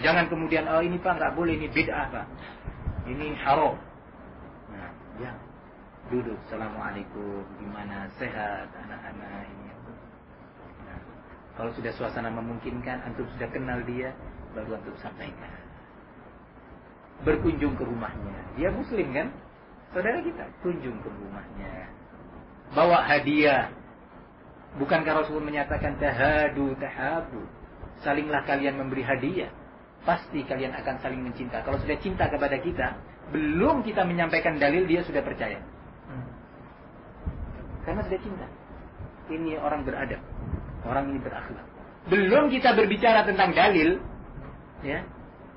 Speaker 3: Jangan kemudian, oh ini Pak nggak boleh, ini bid'ah Pak, ini haram. Nah, jangan. Duduk, assalamualaikum, gimana, sehat anak-anak ini. Nah, kalau sudah suasana memungkinkan, antum sudah kenal dia, baru antum sampaikan. Berkunjung ke rumahnya, dia muslim kan, saudara kita, kunjung ke rumahnya, bawa hadiah, Bukankah Rasul menyatakan tahadu tahabu, salinglah kalian memberi hadiah, pasti kalian akan saling mencinta. Kalau sudah cinta kepada kita, belum kita menyampaikan dalil, dia sudah percaya. Karena sudah cinta. Ini orang beradab, orang ini berakhlak. Belum kita berbicara tentang dalil, ya,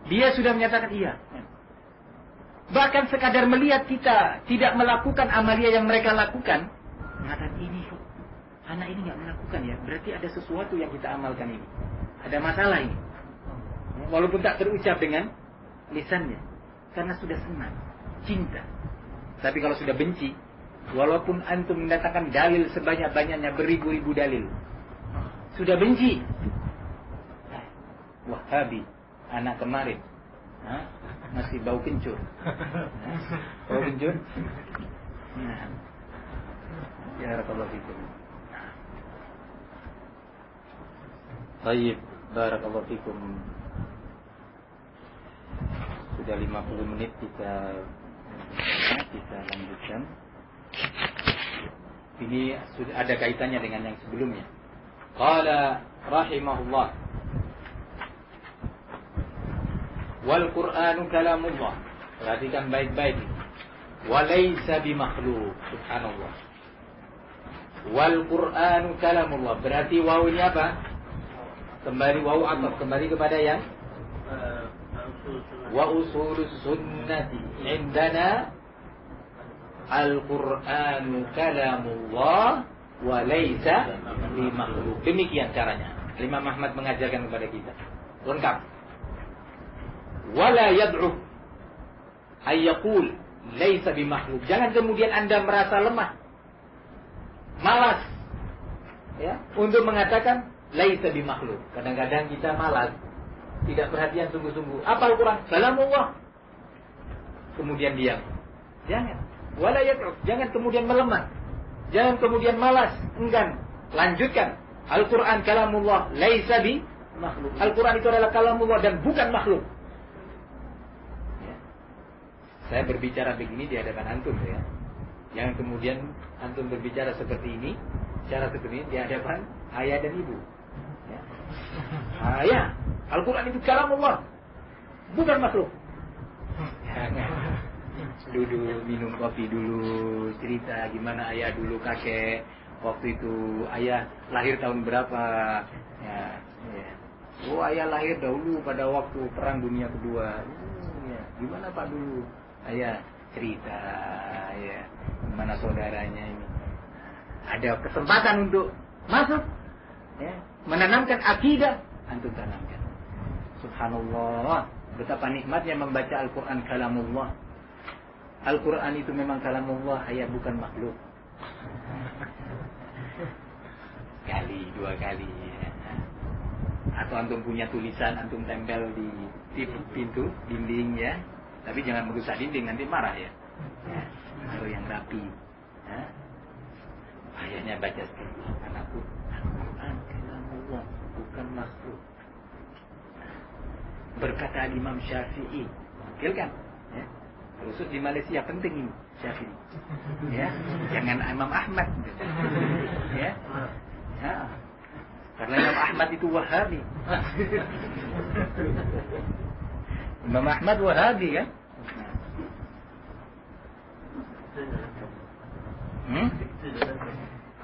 Speaker 3: dia sudah menyatakan iya. Bahkan sekadar melihat kita tidak melakukan amalia yang mereka lakukan, mengatakan ini kok anak ini nggak melakukan ya, berarti ada sesuatu yang kita amalkan ini, ada masalah ini. Walaupun tak terucap dengan lisannya, karena sudah senang, cinta. Tapi kalau sudah benci, walaupun antum mendatangkan dalil sebanyak-banyaknya, beribu-ribu dalil, sudah benci. Wahabi, anak kemarin, masih bau kencur. Bau kencur. Ya Barakallahu fikum. Baik, Barakallahu fikum. Sudah 50 menit kita lanjutkan. Ini sudah ada kaitannya dengan yang sebelumnya. Qala rahimahullah, wal Qur'anu kalamullah. Perhatikan baik-baik. Wa laysa bimakhluq. Subhanallah. Wal Qur'anu kalamullah. Berarti waw ini apa? Kembali waw atau kembali kepada yang wa usulus sunnati indana al-Qur'anu kalamullah wa laysa bimakhluq. Demikian caranya Imam Ahmad mengajarkan kepada kita. Lengkap. Wala yad'u ay yaqul laysa bimakhluq. Jangan kemudian Anda merasa lemah, malas, ya, untuk mengatakan laysa bimakhluq. Kadang-kadang kita malas, tidak perhatian sungguh-sungguh. Apa Al-Quran? Kalamullah. Kemudian diam. Jangan. Wala yad'u. Jangan kemudian melemah. Jangan kemudian malas, enggan. Lanjutkan. Al-Quran kalamullah laysa bimakhluq. Al-Quran itu adalah kalamullah dan bukan makhluk. Saya berbicara begini di hadapan antum, ya. Jangan kemudian antum berbicara seperti ini, cara seperti ini di hadapan ayah dan ibu. Ya. Ayah, Al-Quran itu kalamullah, bukan makhluk. Duduk minum kopi dulu, cerita gimana ayah dulu, kakek waktu itu ayah lahir tahun berapa. Ya. Oh, ayah lahir dahulu pada waktu Perang Dunia Kedua. Ya. Gimana Pak dulu? Ayah cerita, ya, gimana saudaranya ini. Ada kesempatan untuk masuk, ya, menanamkan akidah, antum tanamkan. Subhanallah, betapa nikmatnya membaca Al-Quran kalamullah. Al-Quran itu memang kalamullah, ayah, bukan makhluk. Kali, dua kali, ya. Atau antum punya tulisan, antum tempel di pintu, dinding, ya. Tapi jangan merusak dinding, nanti marah, ya. Kalau yang rapi, ya. Ayahnya baca seperti itu. Anakku, Al-Quran kalamullah, bukan makhluk. Berkata Imam Syafi'i, wakil kan? Ya. Khusus di Malaysia penting ini Syafi'i. Ya, jangan Imam Ahmad. Ya. Ya. Karena Imam Ahmad itu Wahabi. Imam Ahmad Wahabi kan?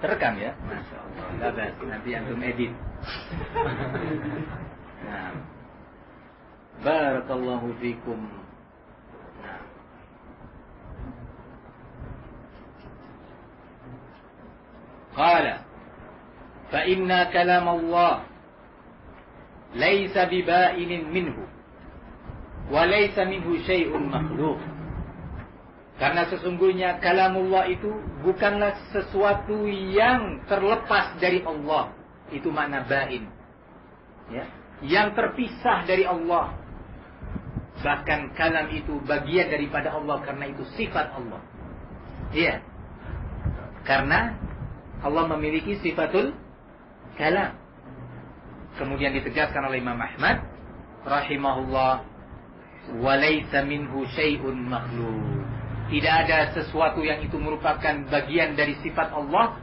Speaker 3: Terekam ya? Masya Allah. Labas, nanti antum edit. Nah. Barakallahu fikum. Nah. Qala fa inna kalam Allah laysa biba'inin minhu wa laysa minhu syai'un makhluq. Karena sesungguhnya kalamullah itu bukanlah sesuatu yang terlepas dari Allah. Itu makna ba'in. Ya, yang terpisah dari Allah. Bahkan kalam itu bagian daripada Allah karena itu sifat Allah. Iya. Karena Allah memiliki sifatul kalam. Kemudian ditegaskan oleh Imam Ahmad rahimahullah, wa laysa minhu syai'un makhluq. Tidak ada sesuatu yang itu merupakan bagian dari sifat Allah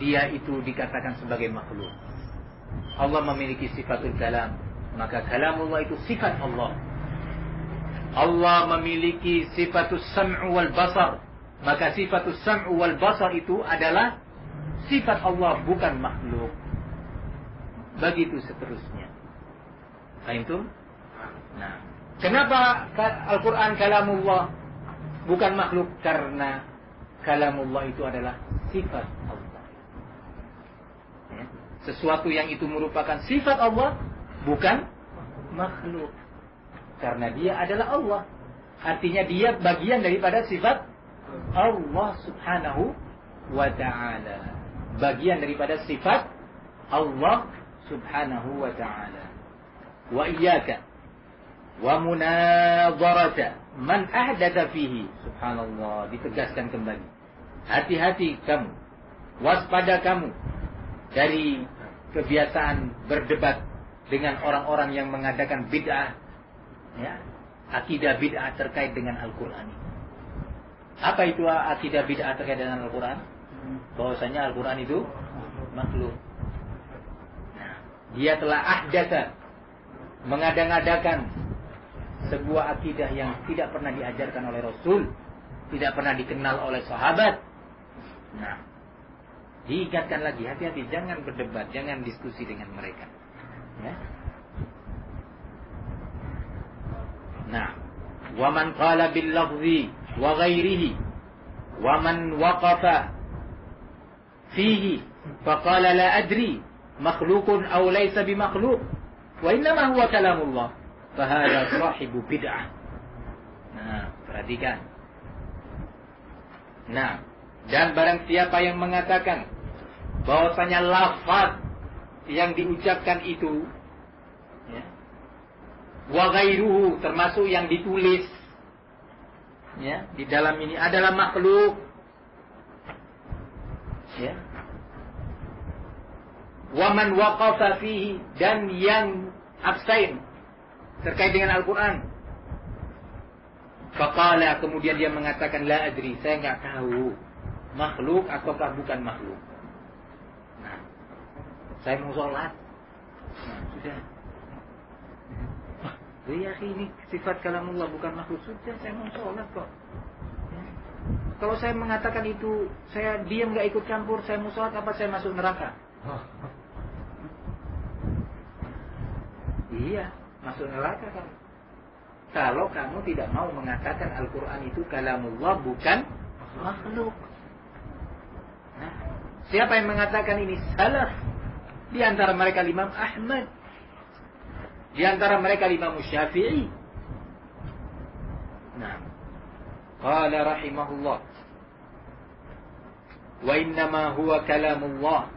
Speaker 3: dia itu dikatakan sebagai makhluk. Allah memiliki sifatul kalam, maka kalamullah itu sifat Allah. Allah memiliki sifatus sam'u wal basar, maka sifatus sam'u wal basar itu adalah sifat Allah, bukan makhluk. Begitu seterusnya. Fahimtum? Nah, kenapa Al-Quran kalamullah bukan makhluk? Karena kalamullah itu adalah sifat Allah. Ya. Sesuatu yang itu merupakan sifat Allah, bukan makhluk. Karena dia adalah Allah. Artinya dia bagian daripada sifat Allah subhanahu wa ta'ala. Bagian daripada sifat Allah subhanahu wa ta'ala. Wa iyyaka wa munadharata man ahdatha fihi. Subhanallah, ditegaskan kembali. Hati-hati kamu, waspada kamu dari kebiasaan berdebat dengan orang-orang yang mengadakan bid'ah, ya, akidah bid'ah terkait dengan Al-Quran. Apa itu akidah bid'ah terkait dengan Al-Quran? Bahwasanya Al-Quran itu makhluk. Nah, dia telah ahdatha, mengada-ngadakan sebuah akidah yang tidak pernah diajarkan oleh Rasul, tidak pernah dikenal oleh sahabat. Nah, diingatkan lagi, hati-hati, jangan berdebat, jangan diskusi dengan mereka. Ya. Nah, wa man qala bil lafzi wa ghairihi wa man waqafa fihi faqala la adri makhluqun aw laysa bimakhluq wa innama huwa kalamullah fahada sahibu bid'ah. Nah, perhatikan. Nah, dan barang siapa yang mengatakan bahwasanya lafaz yang diucapkan itu, ya, wa ghairuhu, termasuk yang ditulis, ya, di dalam ini adalah makhluk, ya, wa man waqafa fihi, dan yang abstain terkait dengan Al-Quran, faqala, kemudian dia mengatakan la adri, saya enggak tahu makhluk ataukah bukan makhluk. Nah, saya mau sholat. Nah, sudah. Ya, ini sifat kalamullah bukan makhluk. Sudah, saya mau sholat kok. Ya. Kalau saya mengatakan itu, saya diam nggak ikut campur, saya mau sholat, apa saya masuk neraka? Iya, masuk neraka kan. Kalau kamu tidak mau mengatakan Al-Quran itu kalamullah bukan makhluk. Nah, siapa yang mengatakan ini? Salaf. Di antara mereka Imam Ahmad, di antara mereka Imam Syafi'i. Nah, qala rahimahullah, wa innama huwa kalamullah.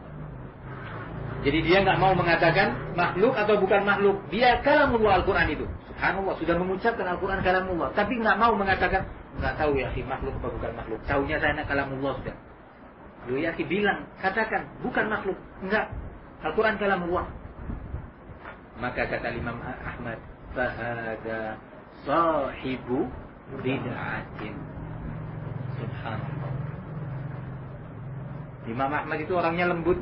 Speaker 3: Jadi dia enggak mau mengatakan makhluk atau bukan makhluk. Dia kalamullah, Al-Quran itu. Subhanallah, sudah mengucapkan Al-Quran kalamullah, tapi enggak mau mengatakan, enggak tahu ya makhluk atau bukan makhluk. Taunya saya kalamullah sudah. Lu ya bilang, katakan bukan makhluk. Enggak, Al-Quran kalamullah. Maka kata Imam Ahmad, fahada sahibu bid'atin. Subhanallah. Imam Ahmad itu orangnya lembut.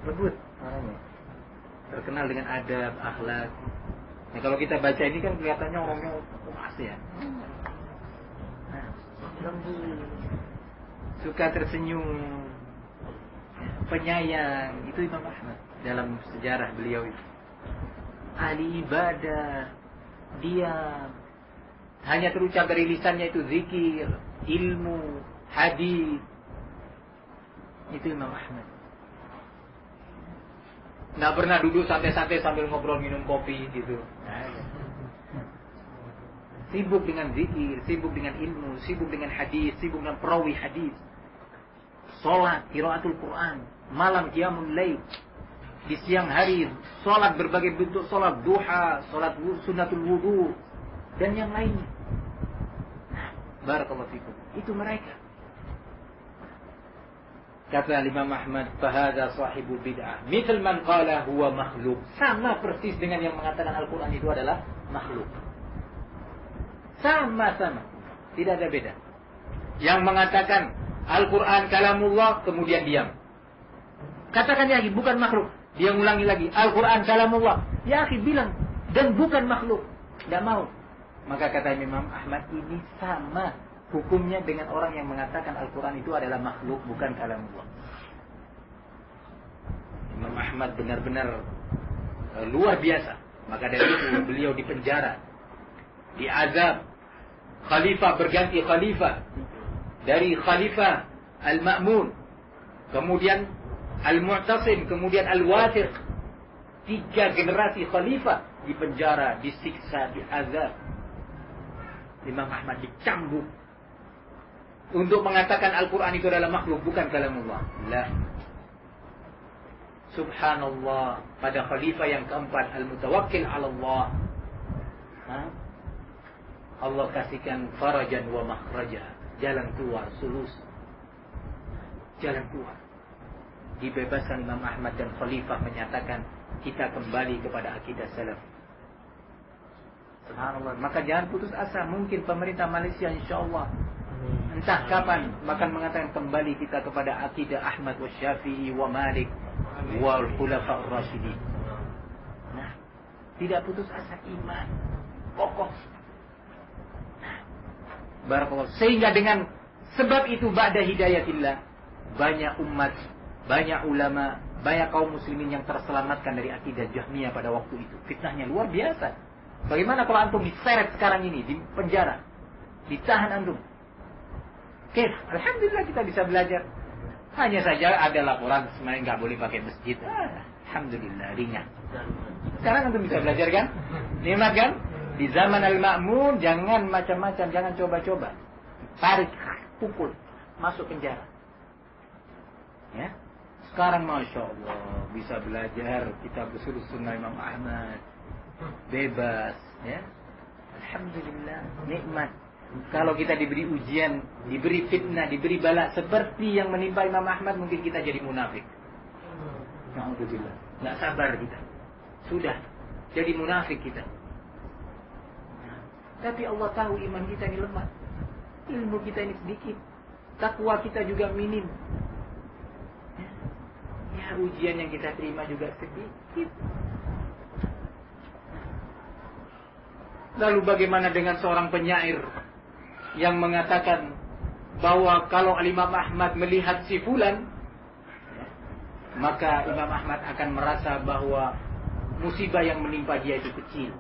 Speaker 3: Lembut orangnya. Terkenal dengan adab, akhlak. Nah, kalau kita baca ini kan kelihatannya orangnya keras ya. Nah, lembut. Suka tersenyum. Penyayang. Itu Imam Ahmad dalam sejarah beliau itu. Ahli ibadah, diam, hanya terucap dari lisannya itu zikir, ilmu, hadis. Itu Imam Ahmad. Nggak pernah duduk santai-santai sambil ngobrol minum kopi gitu. Sibuk dengan zikir, sibuk dengan ilmu, sibuk dengan hadis, sibuk dengan perawi hadis. Salat, qiraatul Quran, malam qiyamul lail. Di siang hari salat berbagai bentuk salat, duha, salat sunnatul wudu, dan yang lainnya. Barakallahu fikum. Itu mereka. Kata Imam Ahmad, fahadha sahibu bid'ah. Mithal man qala huwa makhluk. Sama persis dengan yang mengatakan Al-Quran itu adalah makhluk. Sama-sama. Tidak ada beda. Yang mengatakan Al-Quran kalamullah, kemudian diam. Katakan ya akhi, bukan makhluk. Dia ngulangi lagi, Al-Quran kalamullah. Ya akhi, bilang, dan bukan makhluk. Tidak mau. Maka kata Imam Ahmad, ini sama hukumnya dengan orang yang mengatakan Al-Quran itu adalah makhluk, bukan kalamullah. Imam Ahmad benar-benar luar biasa. Maka dari itu beliau dipenjara, diazab, khalifah berganti khalifah, dari khalifah Al-Ma'mun, kemudian Al-Mu'tasim, kemudian Al-Wathiq. 3 generasi khalifah dipenjara, disiksa, diazab. Imam Ahmad dicambuk untuk mengatakan Al-Quran itu adalah makhluk, bukan kalamullah. La. Subhanallah, pada khalifah yang keempat, Al-Mutawakkil ala Allah, Allah kasihkan farajan wa makhraja, jalan keluar, solusi, jalan keluar. Dibebaskan Imam Ahmad dan khalifah menyatakan kita kembali kepada akidah salaf. Subhanallah. Maka jangan putus asa. Mungkin pemerintah Malaysia insyaAllah entah kapan akan mengatakan kembali kita kepada akidah Ahmad wa Syafi'i wa Malik wal khulafa'ur rasyidin. Nah, tidak putus asa, iman kokoh. Nah, barakallahu. Sehingga dengan sebab itu ba'da hidayatillah, banyak umat, banyak ulama, banyak kaum muslimin yang terselamatkan dari akidah Jahmiyah pada waktu itu. Fitnahnya luar biasa. Bagaimana kalau antum diseret sekarang ini, di penjara, ditahan antum? Oke, alhamdulillah kita bisa belajar. Hanya saja ada laporan sebenarnya nggak boleh pakai masjid. Alhamdulillah ringan. Sekarang antum bisa belajar kan? Nikmat kan? Di zaman Al-Ma'mun jangan macam-macam, jangan coba-coba. Tarik, pukul, masuk penjara. Ya. Sekarang Masya Allah bisa belajar kitab usul sunnah Imam Ahmad, bebas, ya. Alhamdulillah, nikmat. Kalau kita diberi ujian, diberi fitnah, diberi bala seperti yang menimpa Imam Ahmad, mungkin kita jadi munafik. Alhamdulillah, nggak sabar kita. Sudah jadi munafik kita. Tapi Allah tahu iman kita ini lemah, ilmu kita ini sedikit, takwa kita juga minim. Ya, ujian yang kita terima juga sedikit. Lalu bagaimana dengan seorang penyair yang mengatakan bahwa kalau Imam Ahmad melihat si fulan, maka Imam Ahmad akan merasa bahwa musibah yang menimpa dia itu kecil.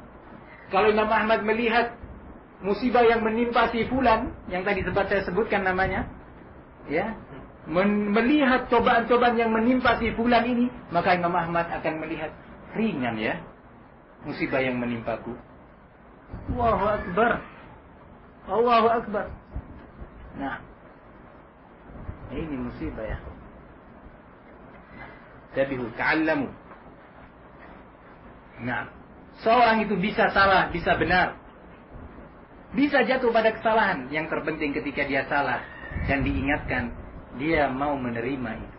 Speaker 3: Kalau Imam Ahmad melihat musibah yang menimpa si fulan, yang tadi sempat saya sebutkan namanya, ya, melihat cobaan-cobaan yang menimpa si fulan ini, maka Imam Ahmad akan melihat ringan ya musibah yang menimpaku. Allahu Akbar, Allahu Akbar. Nah, ini musibah ya. Tabihu, ta'allamu. Nah, seorang itu bisa salah, bisa benar, bisa jatuh pada kesalahan. Yang terpenting ketika dia salah dan diingatkan, dia mau menerima itu.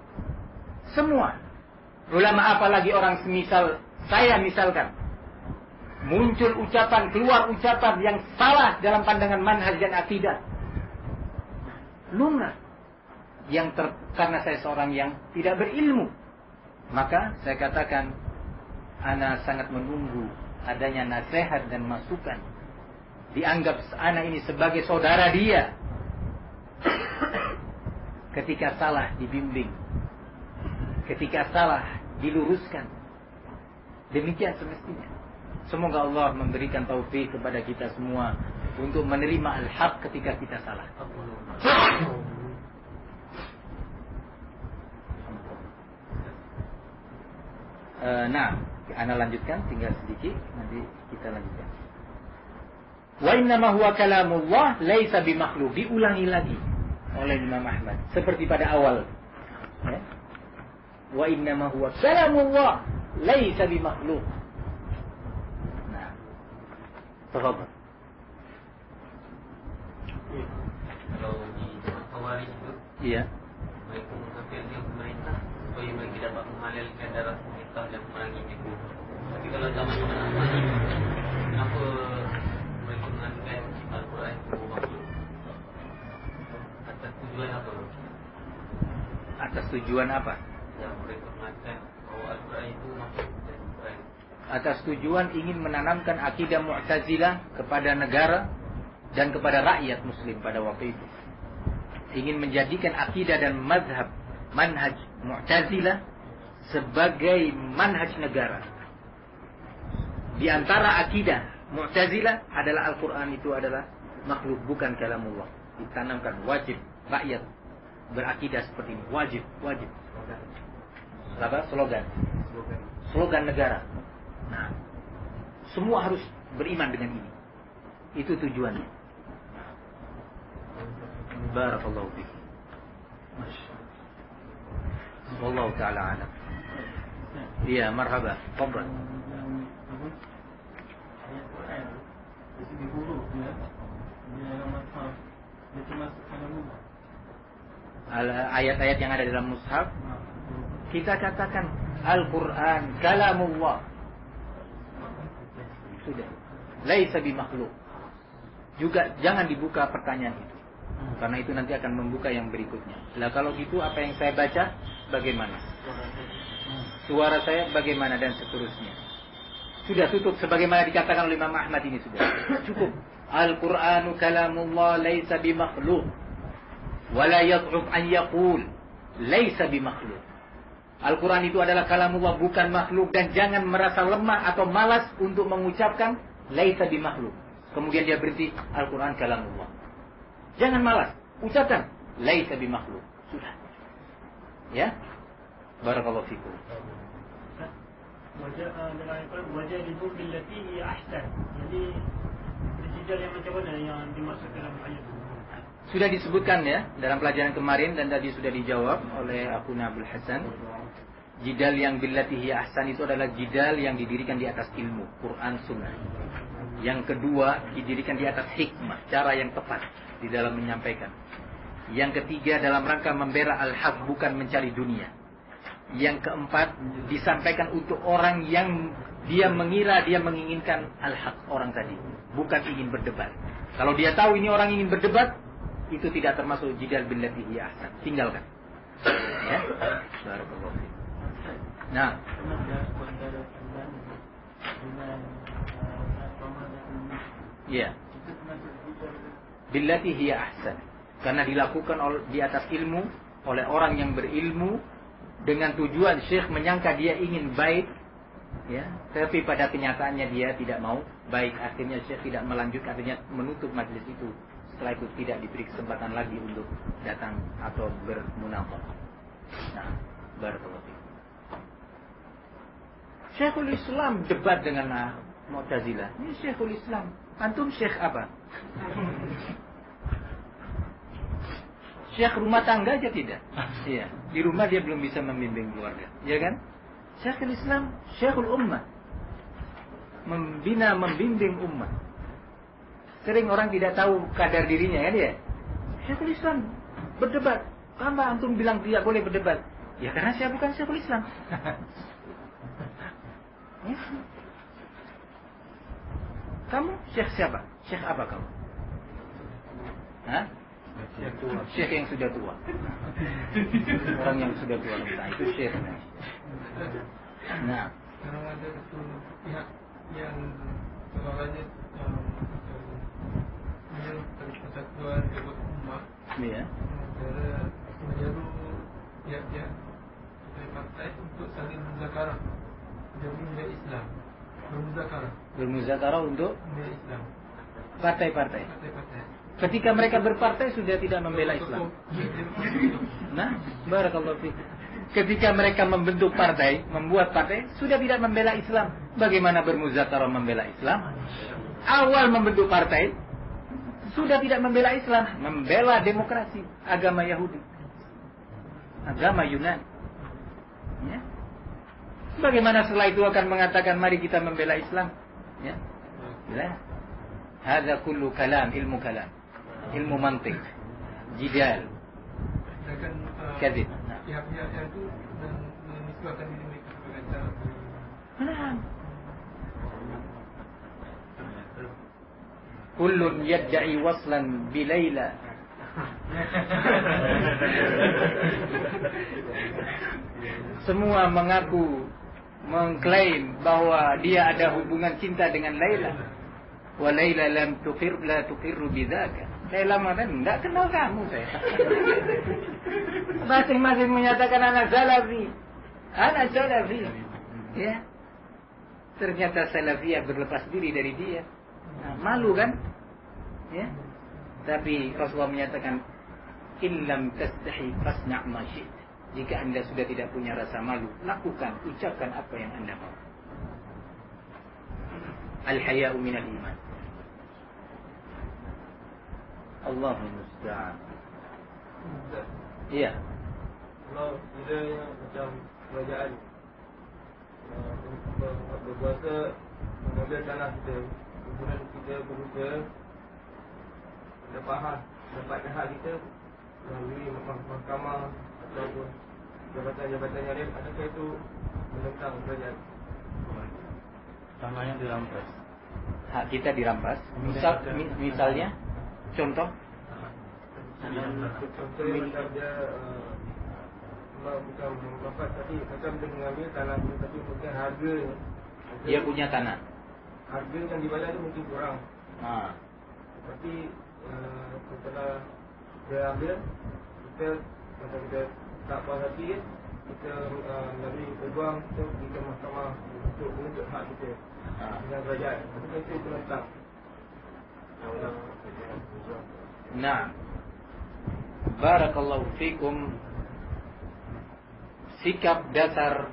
Speaker 3: Semua ulama, apalagi orang semisal saya misalkan, muncul ucapan, keluar ucapan yang salah dalam pandangan manhaj dan akidah, lumrah. Karena saya seorang yang tidak berilmu, maka saya katakan, ana sangat menunggu adanya nasihat dan masukan. Dianggap anak ini sebagai saudara dia. Ketika salah dibimbing, ketika salah diluruskan. Demikian semestinya. Semoga Allah memberikan taufik kepada kita semua untuk menerima al-haq ketika kita salah. Nah, ana lanjutkan, tinggal sedikit, nanti kita lanjutkan. Wa innama huwa kalamullah laisa bimakhluk. Diulangi lagi oleh Imam Ahmad seperti pada awal. Ya? Wa innama huwa kalamullah laisa bimakhluk. Nah, tafadhal.
Speaker 4: Kalau di Khawarij itu,
Speaker 3: iya,
Speaker 4: mereka mengkafirkan pemerintah supaya mereka dapat menghalalkan darah pemerintah dan memerangi itu. Tapi kalau zaman Imam Ahmad ini, kenapa menganggap Al-Quran itu makhluk? Atas tujuan apa?
Speaker 3: tujuan apa?
Speaker 4: Yang mereka mengatakan bahwa Al-Quran itu makhluk dan Quran.
Speaker 3: Atas tujuan ingin menanamkan akidah Mu'tazilah kepada negara dan kepada rakyat muslim pada waktu itu. Ingin menjadikan akidah dan manhaj Mu'tazilah sebagai manhaj negara. Di antara akidah Mu'tazilah adalah Al-Quran itu adalah makhluk, bukan kalamullah. Ditanamkan wajib rakyat berakidah seperti ini. Wajib. Apa? Slogan negara. Nah, semua harus beriman dengan ini. Itu tujuannya. Barakallahu fiik. Wallahu ta'ala alam. Iya, marhaba. Tafadhal. Ayat-ayat yang ada dalam mushaf, kita katakan Al-Quran kalamullah. Sudah. Laisa bimakhluk. Juga jangan dibuka pertanyaan itu, karena itu nanti akan membuka yang berikutnya. Lah kalau gitu apa yang saya baca bagaimana? Suara saya bagaimana dan seterusnya. Sudah tutup sebagaimana dikatakan oleh Imam Ahmad ini sudah. Cukup. Al-Qur'anu kalamullah laisa bimakhluk. Wala yad'uf an yaqul laisa bimakhluk. Al-Quran itu adalah kalamullah, bukan makhluk, dan jangan merasa lemah atau malas untuk mengucapkan laisa bimakhluk. Kemudian dia berhenti, Al-Quran kalamullah. Jangan malas, ucapkan laisa bimakhluk. Sudah. Ya? Barakallahu fikum.
Speaker 2: Wajah itu billati hiya ahsan. Jadi jidal yang macam mana yang dimaksud dalam ayat itu?
Speaker 3: Sudah disebutkan ya dalam pelajaran kemarin dan tadi sudah dijawab oleh Akhuna Abdul Hasan. Jidal yang billati hiya ahsan itu adalah jidal yang didirikan di atas ilmu, Quran, Sunnah. Yang kedua, didirikan di atas hikmah, cara yang tepat di dalam menyampaikan. Yang ketiga, dalam rangka membela al-haq, bukan mencari dunia. Yang keempat, disampaikan untuk orang yang dia mengira dia menginginkan al-haq, orang tadi, bukan ingin berdebat. Kalau dia tahu ini orang ingin berdebat, itu tidak termasuk jidal billati hiya ahsan. Tinggalkan. Ya. Barakallahu fiik. Nah, ya. Billati hiya ahsan. Karena dilakukan di atas ilmu oleh orang yang berilmu dengan tujuan syekh menyangka dia ingin baik, ya, tapi pada kenyataannya dia tidak mau baik. Akhirnya syekh tidak melanjutkan, artinya menutup majelis itu. Setelah itu tidak diberi kesempatan lagi untuk datang atau bermunafaqah. Nah, barakallahu fiik. Syekhul Islam debat dengan Mu'tazilah. Ini Syekhul Islam. Antum syekh apa? Syekh rumah tangga aja tidak. Iya. Di rumah dia belum bisa membimbing keluarga. Ya kan? Syekhul Islam, Syekhul Ummah. Membimbing ummah. Sering orang tidak tahu kadar dirinya kan ya. Syekhul Islam berdebat. Kenapa antum bilang tidak boleh berdebat? Ya karena saya bukan Syekhul Islam. Ya. Kamu syekh siapa? Syekh apa kamu? Hah? Syekh yang sudah tua. Orang yang sudah tua kita itu syekh. Nah,
Speaker 5: sekarang ada satu pihak yang seolah-olahnya menyuruh persatuan kebuat umat.
Speaker 3: iya.
Speaker 5: Antara menyuruh pihak-pihak dari partai untuk saling muzakarah demi nilai Islam.
Speaker 3: Bermuzakarah untuk
Speaker 5: nilai Islam.
Speaker 3: partai-partai.
Speaker 5: Partai-partai.
Speaker 3: Ketika mereka berpartai sudah tidak membela Islam. Nah, barakallahu fiik. Ketika mereka membentuk partai, membuat partai, sudah tidak membela Islam. Bagaimana bermuzakarah membela Islam? Awal membentuk partai, sudah tidak membela Islam, membela demokrasi, agama Yahudi, agama Yunan. Ya. Bagaimana setelah itu akan mengatakan mari kita membela Islam? Ya. Ya. Hadza kullu kalam, ilmu kalam. Ilmu mantik, jidal, kadzib.
Speaker 5: Pihak-pihak itu menisbahkan diri mereka sebagai cara.
Speaker 3: Nah. Kullun yadda'i waslan bi Laila Semua mengklaim bahwa dia ada hubungan cinta dengan Laila. Wa Laila lam tuqirru bidzaka. Laila mengatakan, enggak kenal kamu saya. Masing-masing menyatakan anak salafi. Ya. Ternyata salafiyah berlepas diri dari dia. Nah, malu kan? Ya. Tapi Rasulullah menyatakan, illam tastahi fasna' ma syi'ta. Jika Anda sudah tidak punya rasa malu, lakukan, ucapkan apa yang Anda mau. Al-haya'u minal iman. Allahul musta'an. Iya.
Speaker 6: Kalau kita yang macam kerajaan berkuasa mengambil tanah kita, kemudian kita berusaha dapat hak kita melalui mahkamah ataupun jabatan-jabatan yang lain, adakah itu menentang kerajaan?
Speaker 1: Tanah yang dirampas.
Speaker 3: Hak kita dirampas. Misalnya, contoh.
Speaker 6: Contohnya macam dia bukan mendapat, tapi macam dia mengambil tanah itu, tapi mungkin harga
Speaker 3: Dia punya tanah.
Speaker 6: Harga yang dibayar itu mungkin kurang. Tapi setelah dia ambil, kita macam kita tak puas hati, kita melalui peguam, kita pergi ke mahkamah untuk menuntut hak kita dengan kerajaan. Adakah itu menentang?
Speaker 3: Nah, barakallahu fikum. Sikap dasar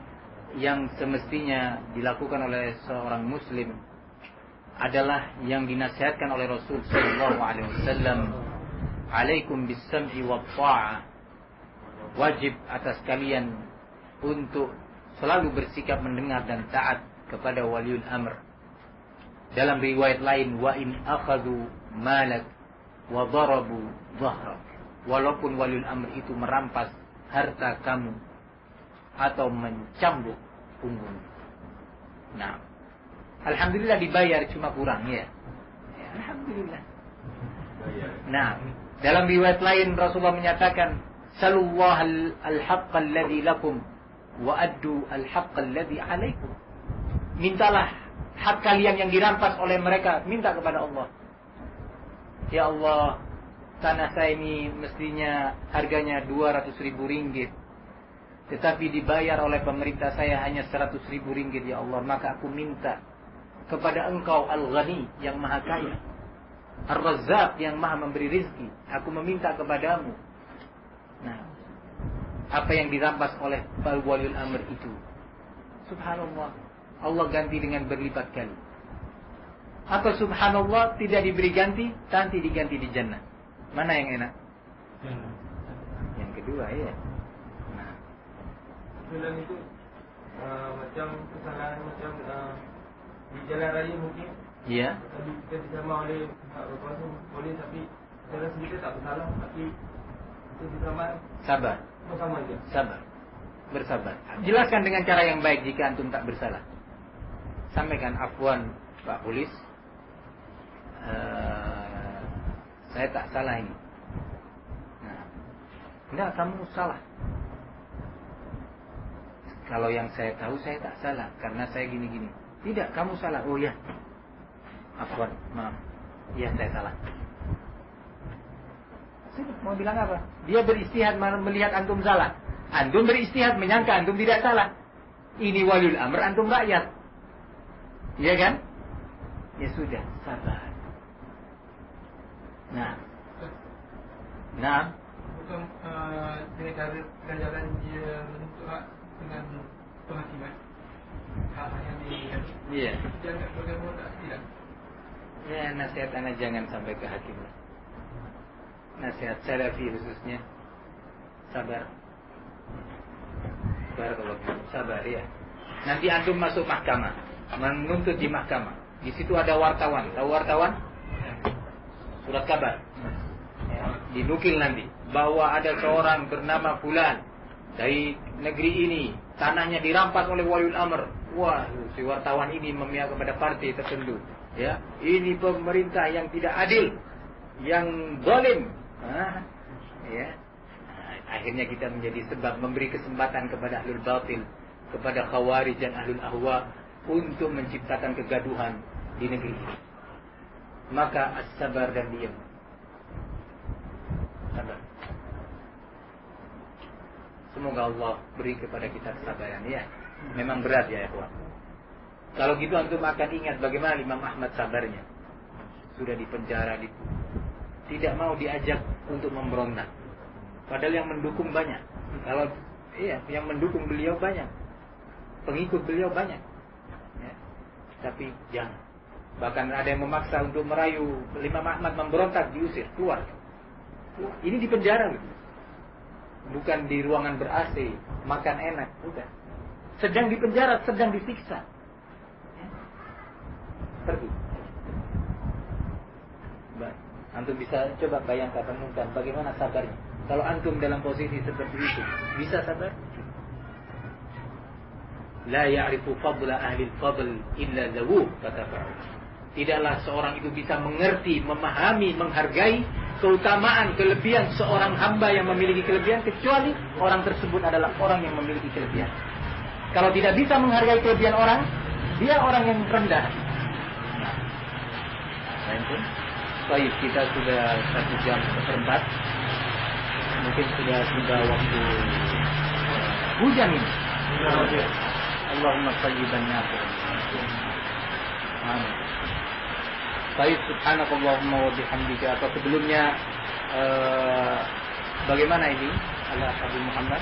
Speaker 3: yang semestinya dilakukan oleh seorang muslim adalah yang dinasihatkan oleh Rasul sallallahu alaihi wasallam, alaikum bis-sam'i wat-tha'ah. Wajib atas kalian untuk selalu bersikap mendengar dan taat kepada waliul amr. Dalam riwayat lain, wa in akhadhu malak wa darabu dhahrak. Walaupun waliul amr itu merampas harta kamu atau mencambuk punggung. Nah, alhamdulillah dibayar, cuma kurang ya. Alhamdulillah. Nah, dalam riwayat lain Rasulullah menyatakan, sallallahu al-haqqa alladhi lakum wa addu al-haqqa alladhi alaikum. Mintalah hak kalian yang dirampas oleh mereka, minta kepada Allah. Ya Allah, tanah saya ini mestinya harganya 200.000 ringgit. Tetapi dibayar oleh pemerintah saya hanya 100.000 ringgit, ya Allah. Maka aku minta kepada Engkau Al-Ghani yang maha kaya, Ar-Razzaq yang maha memberi rizki. Aku meminta kepadamu. Nah, apa yang dirampas oleh waliul amr itu, subhanallah, Allah ganti dengan berlipat kali. Atau subhanallah tidak diberi ganti, nanti diganti di jannah. Mana yang enak? Yang kedua, ya.
Speaker 6: Dalam itu macam kesalahan macam di jalan raya mungkin.
Speaker 3: Iya.
Speaker 6: Tapi kita disama oleh pihak berkuasa boleh, tapi jalan sendiri tak bersalah, tapi itu disama.
Speaker 3: Sabar.
Speaker 6: Bersama je.
Speaker 3: Sabar. Bersabar. Jelaskan dengan cara yang baik jika antum tak bersalah. Sampaikan, afwan Pak Polis, saya tak salah ini. Nah, enggak, kamu salah. Kalau yang saya tahu saya tak salah, karena saya gini-gini. Tidak, kamu salah. Oh ya, afwan, maaf. Iya, saya salah. Mau bilang apa? Dia beristihad melihat antum salah. Antum beristihad menyangka antum tidak salah. Ini waliul amr, antum rakyat. Iya kan? Ya sudah, sabar. Nah.
Speaker 5: Bukan dengan cara jalan dia menuntut hak dengan penghakiman. Hak yang
Speaker 3: Iya.
Speaker 5: Jangan bergabung tak tidak.
Speaker 3: Ya, nasihat anak jangan sampai ke hakim. Nasihat salafi khususnya, sabar. Sabar ya. Nanti antum masuk mahkamah, menuntut di mahkamah. Di situ ada wartawan. Tahu wartawan? Surat kabar. Ya, dinukil nanti bahwa ada seorang bernama Fulan dari negeri ini, tanahnya dirampas oleh waliul amr. Wah, si wartawan ini memihak kepada partai tertentu. Ya, ini pemerintah yang tidak adil, yang zalim. ya. Akhirnya kita menjadi sebab memberi kesempatan kepada ahlul batil, kepada khawarij dan ahlul ahwa untuk menciptakan kegaduhan di negeri ini. Maka as-sabar dan diam. Sabar. Semoga Allah beri kepada kita kesabaran ya. Memang berat ya ikhwan. Kalau gitu antum akan ingat bagaimana Imam Ahmad sabarnya. Sudah di penjara, tidak mau diajak untuk memberontak. Padahal yang mendukung banyak. Kalau yang mendukung beliau banyak, pengikut beliau banyak. Ya. Tapi jangan. Bahkan ada yang memaksa untuk merayu Imam Ahmad memberontak, diusir keluar. Ini di penjara gitu. Bukan di ruangan ber-AC, makan enak, bukan. Sedang di penjara, sedang disiksa. Ya. Pergi. Baik. Antum bisa coba bayangkan, renungkan bagaimana sabarnya. Kalau antum dalam posisi seperti itu, bisa sabar? La ya'rifu fadla ahli al-fadl illa zawuh, kata Fa'ul. Tidaklah seorang itu bisa mengerti, memahami, menghargai keutamaan, kelebihan seorang hamba yang memiliki kelebihan kecuali orang tersebut adalah orang yang memiliki kelebihan. Kalau tidak bisa menghargai kelebihan orang, dia orang yang rendah. Nah, baik, kita sudah 1 jam seperempat. Mungkin sudah tiba waktu hujan ini. Allahumma sayyiban nafi'an. Amin. Baik, subhanakallahumma wa bihamdika. Atau sebelumnya bagaimana ini? Allah Abu Muhammad.